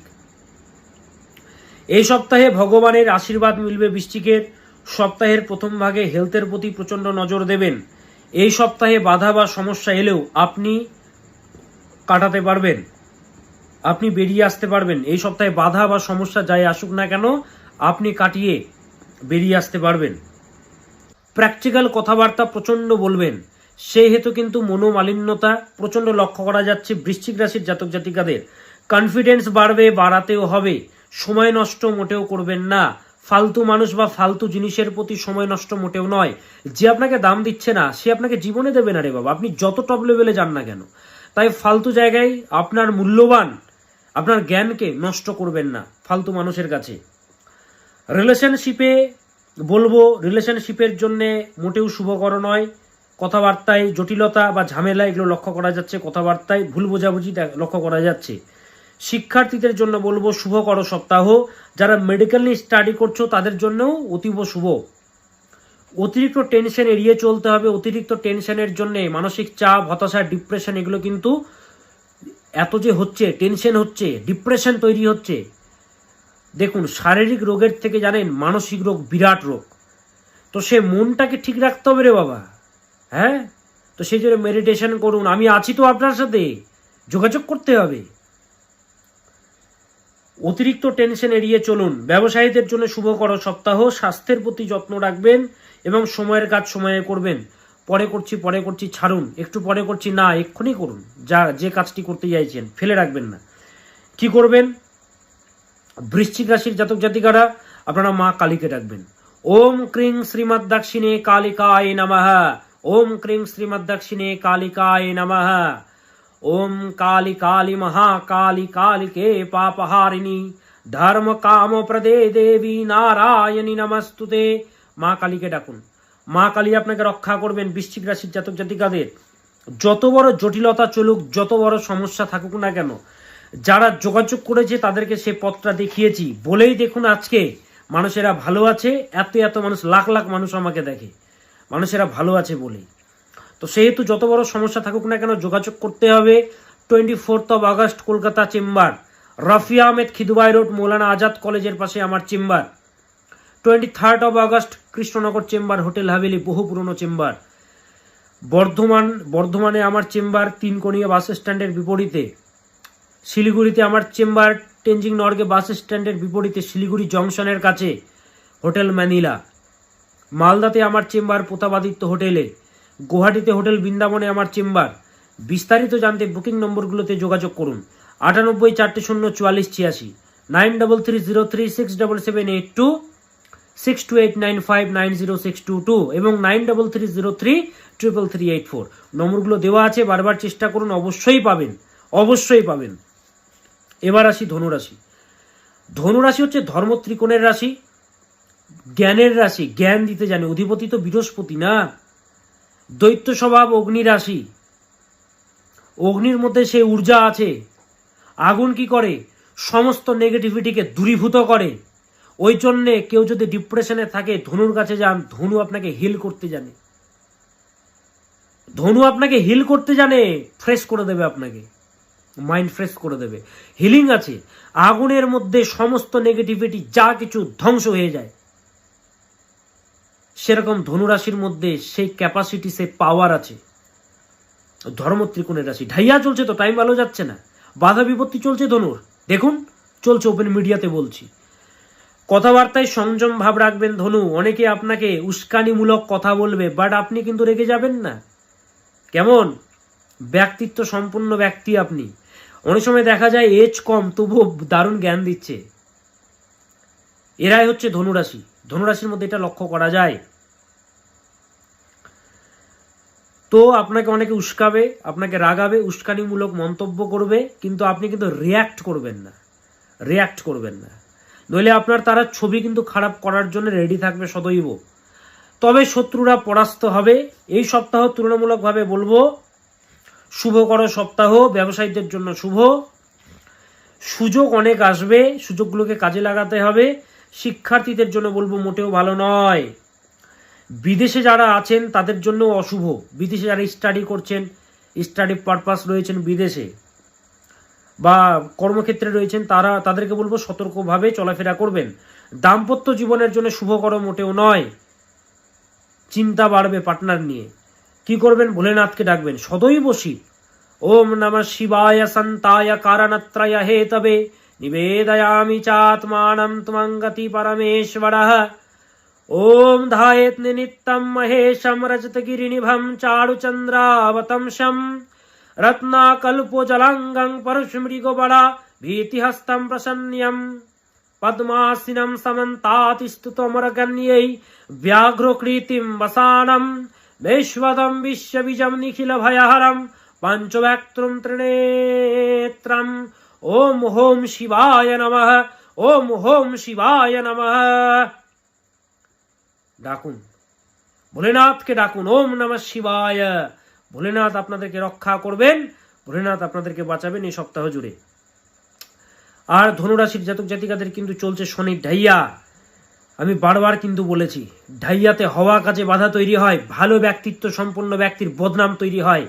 এই সপ্তাহে ভগবানের আশীর্বাদ মিলবে বৃশ্চিকের। সপ্তাহের প্রথম ভাগে হেলথের প্রতি প্রচন্ড নজর দেবেন। এই সপ্তাহে বাধা বা সমস্যা এলেও আপনি কাটাতে পারবেন, আপনি বেরিয়ে আসতে পারবেন। এই সপ্তাহে বাধা বা সমস্যা যাই আসুক না কেন, আপনি কাটিয়ে বেরিয়ে আসতে পারবেন। প্র্যাকটিক্যাল কথাবার্তা প্রচন্ড বলবেন, সেই হেতু কিন্তু মনোমালিন্যতা প্রচন্ড লক্ষ্য করা যাচ্ছে বৃশ্চিক রাশির জাতক জাতিকাদের। কনফিডেন্স বাড়বে, বাড়াতেও হবে। সময় নষ্ট মোটেও করবেন না। ফালতু মানুষ বা ফালতু জিনিসের প্রতি সময় নষ্ট মোটেও নয়। যে আপনাকে দাম দিচ্ছে না, সে আপনাকে জীবনে দেবে না রে বাবা, আপনি যত টপ লেভেলে যান না কেন। তাই ফালতু জায়গায় আপনার মূল্যবান, আপনার জ্ঞানকে নষ্ট করবেন না ফালতু মানুষের কাছে। রিলেশনশিপে বলবো, রিলেশনশিপের জন্য মোটেও শুভকর নয়। কথাবার্তায় জটিলতা বা ঝামেলা এগুলো লক্ষ্য করা যাচ্ছে, কথাবার্তায় ভুল বোঝাবুঝি লক্ষ্য করা যাচ্ছে। শিক্ষার্থীদের জন্য বলবো শুভকর সপ্তাহ। যারা মেডিকেল নিয়ে স্টাডি করছো তাদের জন্যও অতীব শুভ। অতিরিক্ত টেনশন এড়িয়ে চলতে হবে। অতিরিক্ত টেনশনের জন্য মানসিক চাপ, হতাশা, ডিপ্রেশন এগুলো কিন্তু এত যে হচ্ছে, টেনশন হচ্ছে, ডিপ্রেশন তৈরি হচ্ছে। দেখুন, শারীরিক রোগের থেকে জানেন মানসিক রোগ বিরাট রোগ। তো সে মনটাকে ঠিক রাখতে হবে রে বাবা। হ্যাঁ, তো সেই জন্য মেডিটেশন করুন। আমি আছি তো আপনার সাথে, যোগাযোগ করতে হবে। অতিরিক্ত টেনশন এড়িয়ে চলুন। ব্যবসায়ীদের জন্য শুভকর সপ্তাহ। স্বাস্থ্যের প্রতি যত্ন রাখবেন এবং সময়ের কাজ সময়ে করবেন। পরে করছি ছাড়ুন, একটু পরে করছি না, এক্ষুনি করুন। যে কাজটি করতে চাইছেন ফেলে রাখবেন না। কি করবেন? বৃশ্চিক রাশির জাতক জাতিকারা আপনারা মা কালীকে ডাকবেন। ওম ক্রিং শ্রীমদ্দক্ষিণে কালিকায় নমঃ, ওম ক্রিং শ্রীমদ্দক্ষিণে কালিকায় নমঃ, ওম কালী কালী মহাকালী কালিকে পাপহারিণী ধর্ম কাম প্রদে দেবী নারায়ণী নমস্তুতে। মা কালীকে ডাকুন, মা কালী আপনাকে রক্ষা করবেন। বৃশ্চিক রাশির জাতক জাতিকাদের যত বড় জটিলতা চলুক, যত বড় সমস্যা থাকুক না কেন, যারা যোগাযোগ করেছে তাদেরকে সে পথটা দেখিয়েছি বলেই দেখুন আজকে মানুষেরা ভালো আছে। এত মানুষ, লাখ লাখ মানুষ আমাকে দেখে, মানুষেরা ভালো আছে বলেই। তো সেহেতু যত বড় সমস্যা থাকুক না কেন যোগাযোগ করতে হবে। 24 August Kolkata chamber, Rafi Ahmed Kidwai road, Maulana Azad কলেজের পাশে আমার chamber. 23 August Krishnanagar chamber, hotel Haveli, বহু পুরনো চেম্বার। বর্ধমানে আমার চেম্বার তিনকোণিয়া বাস স্ট্যান্ডের বিপরীতে। শিলিগুড়িতে আমার চেম্বার টেনজিং নর্গে বাস স্ট্যান্ডের বিপরীতে, শিলিগুড়ি জংশনের কাছে, হোটেল ম্যানিলা। মালদাতে আমার চেম্বার প্রতাপাদিত্য হোটেলে। গুয়াহাটিতে হোটেল বৃন্দাবনে আমার চেম্বার। বিস্তারিত জানতে বুকিং নম্বরগুলোতে যোগাযোগ করুন। 98 400 44 86, 9330367782, 6289590622 এবং 9330333384 নম্বরগুলো দেওয়া আছে। বারবার চেষ্টা করুন, অবশ্যই পাবেন, অবশ্যই পাবেন। এবার আসি ধনুরাশি। ধনুরাশি হচ্ছে ধর্ম ত্রিকোণের রাশি, জ্ঞানের রাশি, জ্ঞান দিতে জানে। অধিপতি তো বৃহস্পতি না, দৈত্য স্বভাব, অগ্নি রাশি। অগ্নির মধ্যে সেই ঊর্জা আছে। আগুন কি করে? সমস্ত নেগেটিভিটিকে দূরীভূত করে। ওই জন্যে কেউ যদি ডিপ্রেশনে থাকে, ধনুর কাছে যান। ধনু আপনাকে হিল করতে জানে, ধনু আপনাকে হিল করতে জানে, ফ্রেশ করে দেবে, আপনাকে মাইন্ড ফ্রেশ করে দেবে। হিলিং আছে। আগুনের মধ্যে সমস্ত নেগেটিভিটি যা কিছু ধ্বংস হয়ে যায়। সেরকম ধনুরাশির মধ্যে সেই ক্যাপাসিটি, সেই পাওয়ার আছে। ধর্ম ত্রিকোণের রাশি। ঢাইয়া চলছে তো, টাইম ভালো যাচ্ছে না, বাধা বিপত্তি চলছে ধনুর। দেখুন চলছে, ওপেন মিডিয়াতে বলছি। কথাবার্তায় সংযম ভাব রাখবেন ধনু। অনেকে আপনাকে উস্কানিমূলক কথা বলবে, বাট আপনি কিন্তু রেগে যাবেন না। কেমন ব্যক্তিত্ব সম্পন্ন ব্যক্তি আপনি। অনেক সময় দেখা যায় এজ কম, তবুও দারুণ জ্ঞান দিচ্ছে। এরাই হচ্ছে ধনুরাশি। ধনুরাশির মধ্যে এটা লক্ষ্য করা যায়। তো আপনাকে অনেকে উস্কাবে, আপনাকে রাগাবে, উস্কানিমূলক মন্তব্য করবে, কিন্তু আপনি কিন্তু রিয়াক্ট করবেন না, রিয়াক্ট করবেন না। নইলে আপনার তারা ছবি কিন্তু খারাপ করার জন্য রেডি থাকবে সদৈব। তবে শত্রুরা পরাস্ত হবে। এই সপ্তাহ তুলনামূলকভাবে বলবো শুভকর সপ্তাহ, ব্যবসায়ীদের জন্য শুভ। সুযোগ অনেক আসবে, সুযোগগুলোকে কাজে লাগাতে হবে। শিক্ষার্থীদের জন্য বলবো মোটেও ভালো নয়। বিদেশে যারা আছেন তাদের জন্য অশুভ। বিদেশে যারা স্টাডি করছেন, স্টাডি পারপাস রয়েছেন বিদেশে বা কর্মক্ষেত্রে রয়েছেন, তাদেরকে বলবো সতর্কভাবে চলাফেরা করবেন। দাম্পত্য জীবনের জন্য শুভকর মোটেও নয়। চিন্তা বাড়বে পার্টনার নিয়ে। কি করবেন? ভোলেনাথকে ডাকবেন সদৈব শিব। ওম নমঃ শিবায় সন্তায় কারণত্রয় হেতবে নিবেদয়ামি চাত্মানম ত্বঙ্গতি পরমেশ্বরঃ। ওম ধায়েত নিত্যম মহেশম রজতগিরিনিভম চারুচন্দ্রাবতংশম রত্নাকল্পজলাঙ্গং পরশুমৃগবলা ভীতিহস্तं প্রসন্ন্যম পদ্মাসিनं সমন্তাতিস্তুতমরগণ্यै व्याघ्रकृतिं वसानं वैश्वदं विश्वबीजं निखिलभयहरं पञ्चवक्त्रं त्रिनेत्रम्। ओम होम शिवाय नमः, ओम होम शिवाय नमः। ডাকুন ভোলেনাথকে, ডাকুন ওম নমঃ শিবায়। ভোলেনাথ আপনাদেরকে রক্ষা করবেন, ভোলেনাথ আপনাদেরকে বাঁচাবেন এই সপ্তাহ জুড়ে। আর ধনুরাশির জাতক জাতিকাদের কিন্তু চলছে শনির ঢাইয়া। আমি বারবার কিন্তু বলেছি, ঢাইয়াতে হওয়া কাজে বাধা তৈরি হয়, ভালো ব্যক্তিত্ব সম্পন্ন ব্যক্তির বদনাম তৈরি হয়।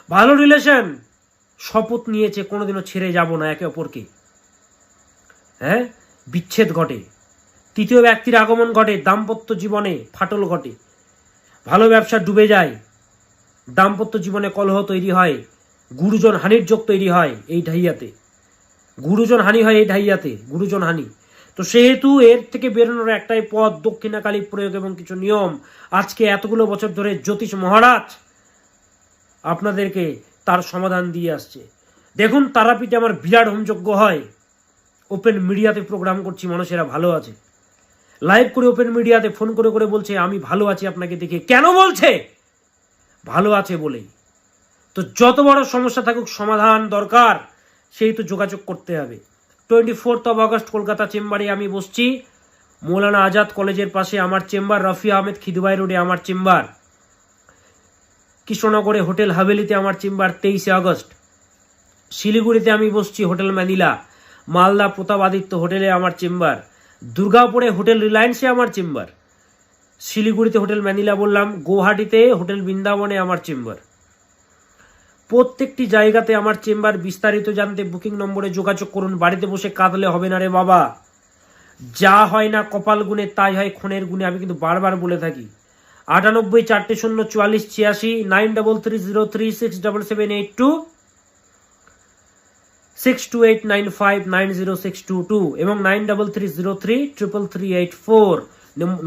ভালো রিলেশন, শপথ নিয়েছে কোনোদিনও ছেড়ে যাব না একে অপরকে, হ্যাঁ, বিচ্ছেদ ঘটে। তৃতীয় ব্যক্তির আগমন ঘটে, দাম্পত্য জীবনে ফাটল ঘটে, ভালো ব্যবসা ডুবে যায়, দাম্পত্য জীবনে কলহ তৈরি হয়, গুরুজন হানির যোগ তৈরি হয় এই ঢাইয়াতে। গুরুজন হানি হয় এই ঢাইয়াতে, গুরুজন হানি। তো সেহেতু এর থেকে বেরোনোর একটাই পথ, দক্ষিণাকালী প্রয়োগ এবং কিছু নিয়ম। আজকে এতগুলো বছর ধরে জ্যোতিষ মহারাজ আপনাদেরকে তার সমাধান দিয়ে আসছে। দেখুন তারাপীঠে আমার বিরাট হোমযজ্ঞ হয়, ওপেন মিডিয়াতে প্রোগ্রাম করছি, মানুষেরা ভালো আছে। লাইভ করে ওপেন মিডিয়াতে ফোন করে করে বলছে আমি ভালো আছি আপনাকে দেখে। কেন বলছে? ভালো আছে বলেই। তো যত বড় সমস্যা থাকুক সমাধান দরকার, সেই তো যোগাযোগ করতে হবে। 24 আগস্ট কলকাতা চেম্বারে আমি বসছি। মৌলানা আজাদ কলেজের পাশে আমার চেম্বার, রফি আহমেদ খিদুবাই রোডে আমার চেম্বার, কৃষ্ণনগরে হোটেল হাভেলিতে আমার চেম্বার 23 আগস্ট। শিলিগুড়িতে আমি বসছি হোটেল ম্যানিলা, মালদা প্রতাপাদিত্য হোটেলে আমার চেম্বার, দুর্গাপুরে হোটেল রিলায়েন্সে আমার চেম্বার, শিলিগুড়িতে হোটেল ম্যানিলা বললাম, গুয়াহাটিতে হোটেল বৃন্দাবনে আমার চেম্বার। প্রত্যেকটি জায়গাতে আমার চেম্বার। বিস্তারিত জানতে বুকিং নম্বরে যোগাযোগ করুন। বাড়িতে বসে কাঁদলে হবে না রে বাবা। যা হয় না কপাল গুণে তাই হয় ক্ষণের গুণে, আমি কিন্তু বারবার বলে থাকি। 98 4 0 44 86 9330367782 6289590622 এবং 9330333384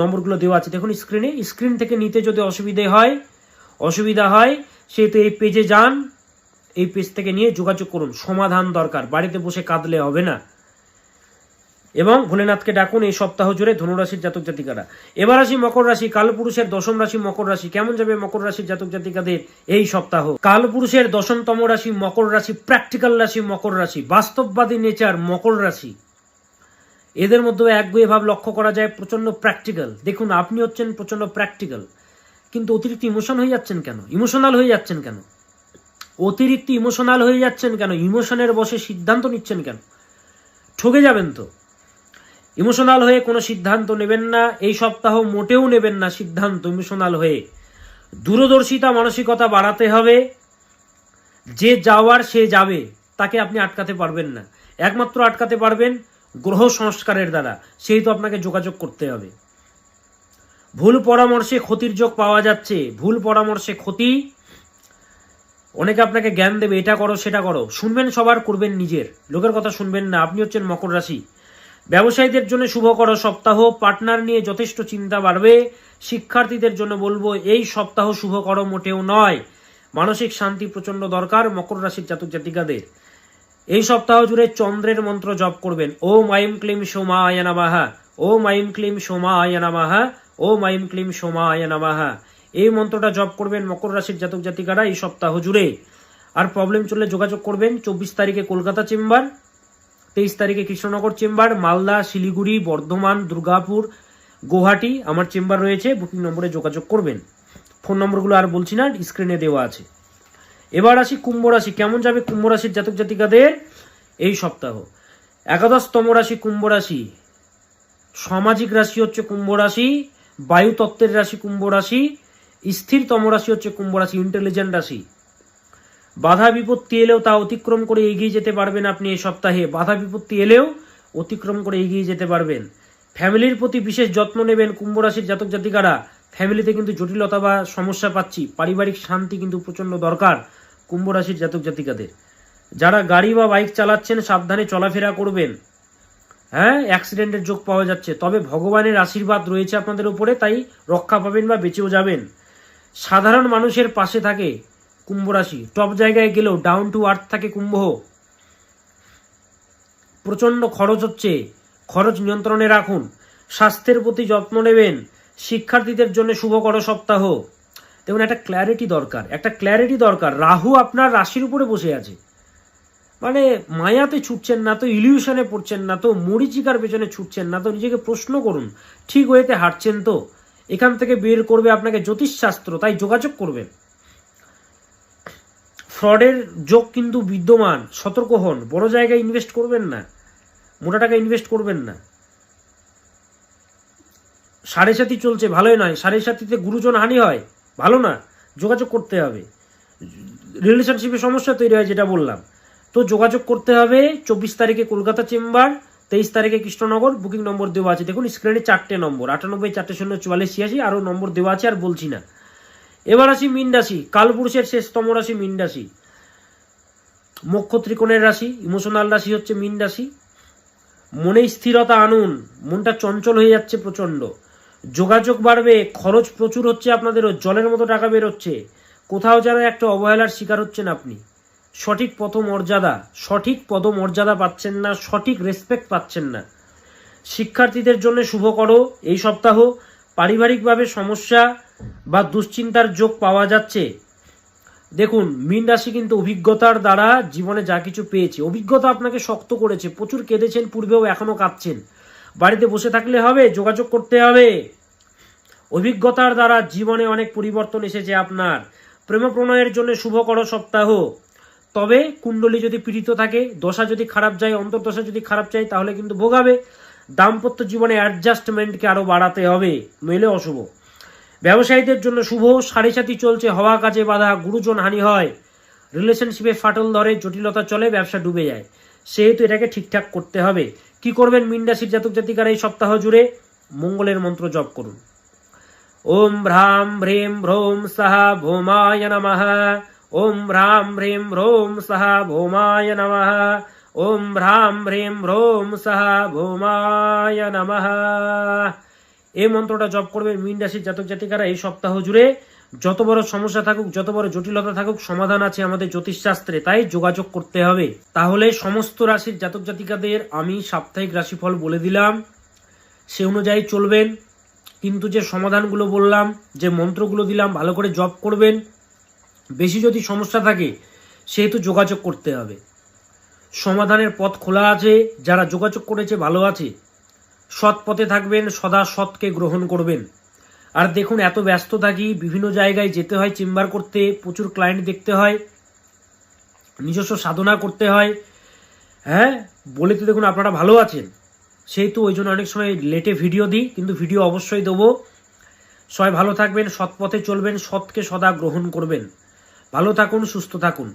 নম্বরগুলো দেওয়া আছে দেখুন স্ক্রিনে। স্ক্রিন থেকে নিতে যদি অসুবিধা হয় সেহেতু এই পেজে যান, এই পেজ থেকে নিয়ে যোগাযোগ করুন। সমাধান দরকার, বাড়িতে বসে কাঁদলে হবে না। এবং ভোলেনাথকে ডাকুন এই সপ্তাহ জুড়ে ধনুরাশির জাতক জাতিকারা। এবার আসি মকর রাশি। কালপুরুষের দশম রাশি মকর রাশি। কেমন যাবে মকর রাশির জাতক জাতিকাদের এই সপ্তাহ? কালপুরুষের দশমতম রাশি মকর রাশি, প্র্যাকটিক্যাল রাশি মকর রাশি, বাস্তববাদী নেচার মকর রাশি। এদের মধ্যে একগুঁয়ে ভাব লক্ষ্য করা যায়, প্রচন্ড প্র্যাকটিক্যাল। দেখুন আপনি হচ্ছেন প্রচন্ড প্র্যাকটিক্যাল, কিন্তু অতিরিক্ত ইমোশনাল হয়ে যাচ্ছেন কেন? অতিরিক্ত ইমোশনাল হয়ে যাচ্ছেন কেন? ইমোশনের বশে সিদ্ধান্ত নিচ্ছেন কেন? ঠকে যাবেন তো। ইমোশনাল হয়ে কোনো সিদ্ধান্ত নেবেন না এই সপ্তাহ, মোটেও নেবেন না সিদ্ধান্ত ইমোশনাল হয়ে। দূরদর্শিতা মানসিকতা বাড়াতে হবে। যে যাওয়ার সে যাবে, তাকে আপনি আটকাতে পারবেন না। একমাত্র আটকাতে পারবেন গ্রহ সংস্কারের দ্বারা, সেই তো আপনাকে যোগাযোগ করতে হবে। ভুল পরামর্শে ক্ষতির যোগ পাওয়া যাচ্ছে। ভুল পরামর্শে ক্ষতি। অনেকে আপনাকে জ্ঞান দেবে, এটা করো সেটা করো, শুনবেন সবার, করবেন নিজের, লোকের কথা শুনবেন না। আপনি হচ্ছেন মকর রাশি। ব্যবসায়ীদের জন্য শুভকর সপ্তাহ, পার্টনার নিয়ে যথেষ্ট চিন্তা বাড়বে। শিক্ষার্থীদের জন্য বলবো এই সপ্তাহ শুভকর মোটেও নয়। মানসিক শান্তি প্রচন্ড দরকার মকর রাশির জাতক জাতিকাদের। এই সপ্তাহ জুড়ে চন্দ্রের মন্ত্র জপ করবেন। ওম আইম ক্লিম সোমায় নমঃ, ওম আইম ক্লিম সোমায় নমঃ, ওম আইম ক্লিম সোমায় নমঃ। এই মন্ত্রটা জপ করবেন মকর রাশির জাতক জাতিকারা এই সপ্তাহ জুড়ে। আর প্রবলেম চললে যোগাযোগ করবেন। 24 তারিখে কলকাতা চেম্বার, 23 তারিখে কৃষ্ণনগর চেম্বার, মালদা, শিলিগুড়ি, বর্ধমান, দুর্গাপুর, গুয়াহাটি আমার চেম্বার রয়েছে। বুকিং নম্বরে যোগাযোগ করবেন। ফোন নম্বরগুলো আর বলছি না, স্ক্রিনে দেওয়া আছে। এবার আসি কুম্ভ রাশি। কেমন যাবে কুম্ভ রাশির জাতক জাতিকাদের এই সপ্তাহ? 11তম রাশি কুম্ভ রাশি। সামাজিক রাশি হচ্ছে কুম্ভ রাশি, বায়ু তত্ত্বের রাশি কুম্ভ রাশি, স্থিরতম রাশি হচ্ছে কুম্ভ রাশি, ইন্টেলিজেন্ট রাশি। বাধা বিপত্তি এলেও তা অতিক্রম করে এগিয়ে যেতে পারবেন আপনি এই সপ্তাহে। বাধা বিপত্তি এলেও অতিক্রম করে এগিয়ে যেতে পারবেন। ফ্যামিলির প্রতি বিশেষ যত্ন নেবেন কুম্ভ রাশির জাতক জাতিকারা। ফ্যামিলিতে কিন্তু জটিলতা বা সমস্যা পাচ্ছি। পারিবারিক শান্তি কিন্তু প্রচন্ড দরকার কুম্ভ রাশির জাতক জাতিকাদের। যারা গাড়ি বা বাইক চালাচ্ছেন সাবধানে চলাফেরা করবেন। হ্যাঁ, অ্যাক্সিডেন্টের যোগ পাওয়া যাচ্ছে, তবে ভগবানের আশীর্বাদ রয়েছে আপনাদের উপরে, তাই রক্ষা পাবেন বা বেঁচেও যাবেন। সাধারণ মানুষের পাশে থাকে কুম্ভ রাশি। টপ জায়গায় গেলেও ডাউন টু আর্থ থাকে কুম্ভ। প্রচন্ড খরচ হচ্ছে, খরচ নিয়ন্ত্রণে রাখুন। স্বাস্থ্যের প্রতি যত্ন নেবেন। শিক্ষার্থীদের জন্য শুভকর সপ্তাহ। দেখুন একটা ক্ল্যারিটি দরকার। রাহু আপনার রাশির উপরে বসে আছে, মানে মায়াতে ছুটছেন না তো, ইলিউশনে পড়ছেন না তো, মরিচিকার পেছনে ছুটছেন না তো, নিজেকে প্রশ্ন করুন ঠিক ওয়েতে হাঁটছেন তো। এখান থেকে বের করবে আপনাকে জ্যোতিষশাস্ত্র, তাই যোগাযোগ করবেন। ফ্রডের যোগ কিন্তু বিদ্যমান, সতর্ক হন। বড় জায়গায় ইনভেস্ট করবেন না, মোটা টাকা ইনভেস্ট করবেন না। 7.5 চলছে, ভালোই নয়। 7.5-তে গুরুজন হানি হয়, ভালো না। যোগাযোগ করতে হবে। রিলেশনশিপে সমস্যা তৈরি হয় যেটা বললাম, তো যোগাযোগ করতে হবে। 24 তারিখে কলকাতা চেম্বার, 23 তারিখে কৃষ্ণনগর। বুকিং নম্বর দেওয়া আছে দেখুন স্ক্রিনে, 4টে নম্বর, 98 4 0 44 86, আরও নম্বর দেওয়া আছে, আর বলছি না। এবার আসি মীন রাশি। কালপুরুষের শেষতম রাশি মীন রাশি, মোক্ষ ত্রিকোণের রাশি, ইমোশনাল রাশি হচ্ছে মীন রাশি। মনে স্থিরতা আনুন, মনটা চঞ্চল হয়ে যাচ্ছে প্রচন্ড। যোগাযোগ বাড়বে, খরচ প্রচুর হচ্ছে আপনাদেরও, জলের মতো টাকা বেরোচ্ছে। কোথাও যেন একটা অবহেলার শিকার হচ্ছেন আপনি। সঠিক পদমর্যাদা পাচ্ছেন না, সঠিক রেসপেক্ট পাচ্ছেন না। শিক্ষার্থীদের জন্য শুভকর এই সপ্তাহ। পারিবারিকভাবে সমস্যা বা দুশ্চিন্তার যোগ পাওয়া যাচ্ছে। দেখুন মীন রাশি কিন্তু অভিজ্ঞতার দ্বারা জীবনে যা কিছু পেয়েছে, অভিজ্ঞতা আপনাকে শক্ত করেছে। প্রচুর কেঁদেছেন পূর্বেও, এখনো কাঁদছেন। বাড়িতে বসে থাকলে হবে, যোগাযোগ করতে হবে। অভিজ্ঞতার দ্বারা জীবনে অনেক পরিবর্তন এসেছে আপনার। প্রেম প্রণয়ের জন্য শুভকর সপ্তাহ। তবে কুণ্ডলী যদি পীড়িত থাকে, দশা যদি খারাপ যায়, অন্তর্দশা যদি খারাপ যায়, তাহলে কিন্তু ভোগাবে। দাম্পত্য জীবনে অ্যাডজাস্টমেন্টকে আরো বাড়াতে হবে, নইলে অশুভ। ব্যবসায়ীদের জন্য শুভ, সাড়ে সাথী চলছে, হওয়া কাজে বাধা, গুরুজন হানি হয়, রিলেশনশিপে ফাটল ধরে, জটিলতা চলে, ব্যবসা ডুবে যায়। সেহেতু এটাকে ঠিকঠাক করতে হবে। কি করবেন মীন রাশির জাতক জাতিকারা এই সপ্তাহ জুড়ে? মঙ্গলের মন্ত্র জপ করুন। ওম ভ্রাম হ্রিম ভ্রৌম সাহা ভৌমায় নমঃ। ওম ভ্রাম হ্রিম ভ্রৌম সাহা ভৌমায় নমঃ। ওম ভ্রাম হ্রিম ভ্রৌম সাহা ভৌমায় নমঃ। এই মন্ত্রটা জপ করবেন মীন রাশির জাতক জাতিকারা এই সপ্তাহ জুড়ে। যত বড় সমস্যা থাকুক, যত বড় জটিলতা থাকুক, সমাধান আছে আমাদের জ্যোতিষশাস্ত্রে, তাই যোগাযোগ করতে হবে। তাহলে সমস্ত রাশির জাতক জাতিকাদের আমি সাপ্তাহিক রাশিফল বলে দিলাম, সে অনুযায়ী চলবেন। কিন্তু যে সমাধানগুলো বললাম, যে মন্ত্রগুলো দিলাম, ভালো করে জপ করবেন। বেশি যদি সমস্যা থাকে সেহেতু যোগাযোগ করতে হবে। সমাধানের পথ খোলা আছে, যারা যোগাযোগ করেছে ভালো আছে। সৎ পথে থাকবেন, সদা সৎকে গ্রহণ করবেন। আর দেখুন, এত ব্যস্ত থাকি, বিভিন্ন জায়গায় যেতে হয় চেম্বার করতে, প্রচুর ক্লায়েন্ট দেখতে হয়, নিজস্ব সাধনা করতে হয়। হ্যাঁ, বলে তো দেখুন আপনারা ভালো আছেন, সেহেতু ওই জন্য অনেক সময় লেটে ভিডিও দিই, কিন্তু ভিডিও অবশ্যই দেবো। সবাই ভালো থাকবেন, সৎ পথে চলবেন, সৎকে সদা গ্রহণ করবেন। ভালো থাকুন, সুস্থ থাকুন।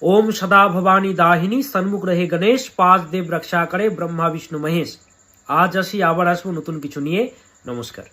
ওম সদা ভবানী দাহিনী সন্মুখ রহে গণেশ, পাঁচ দেব রক্ষা করে ব্রহ্মা বিষ্ণু মহেশ। আজ আসি, আবার আসবো নতুন কিছু নিয়ে। নমস্কার।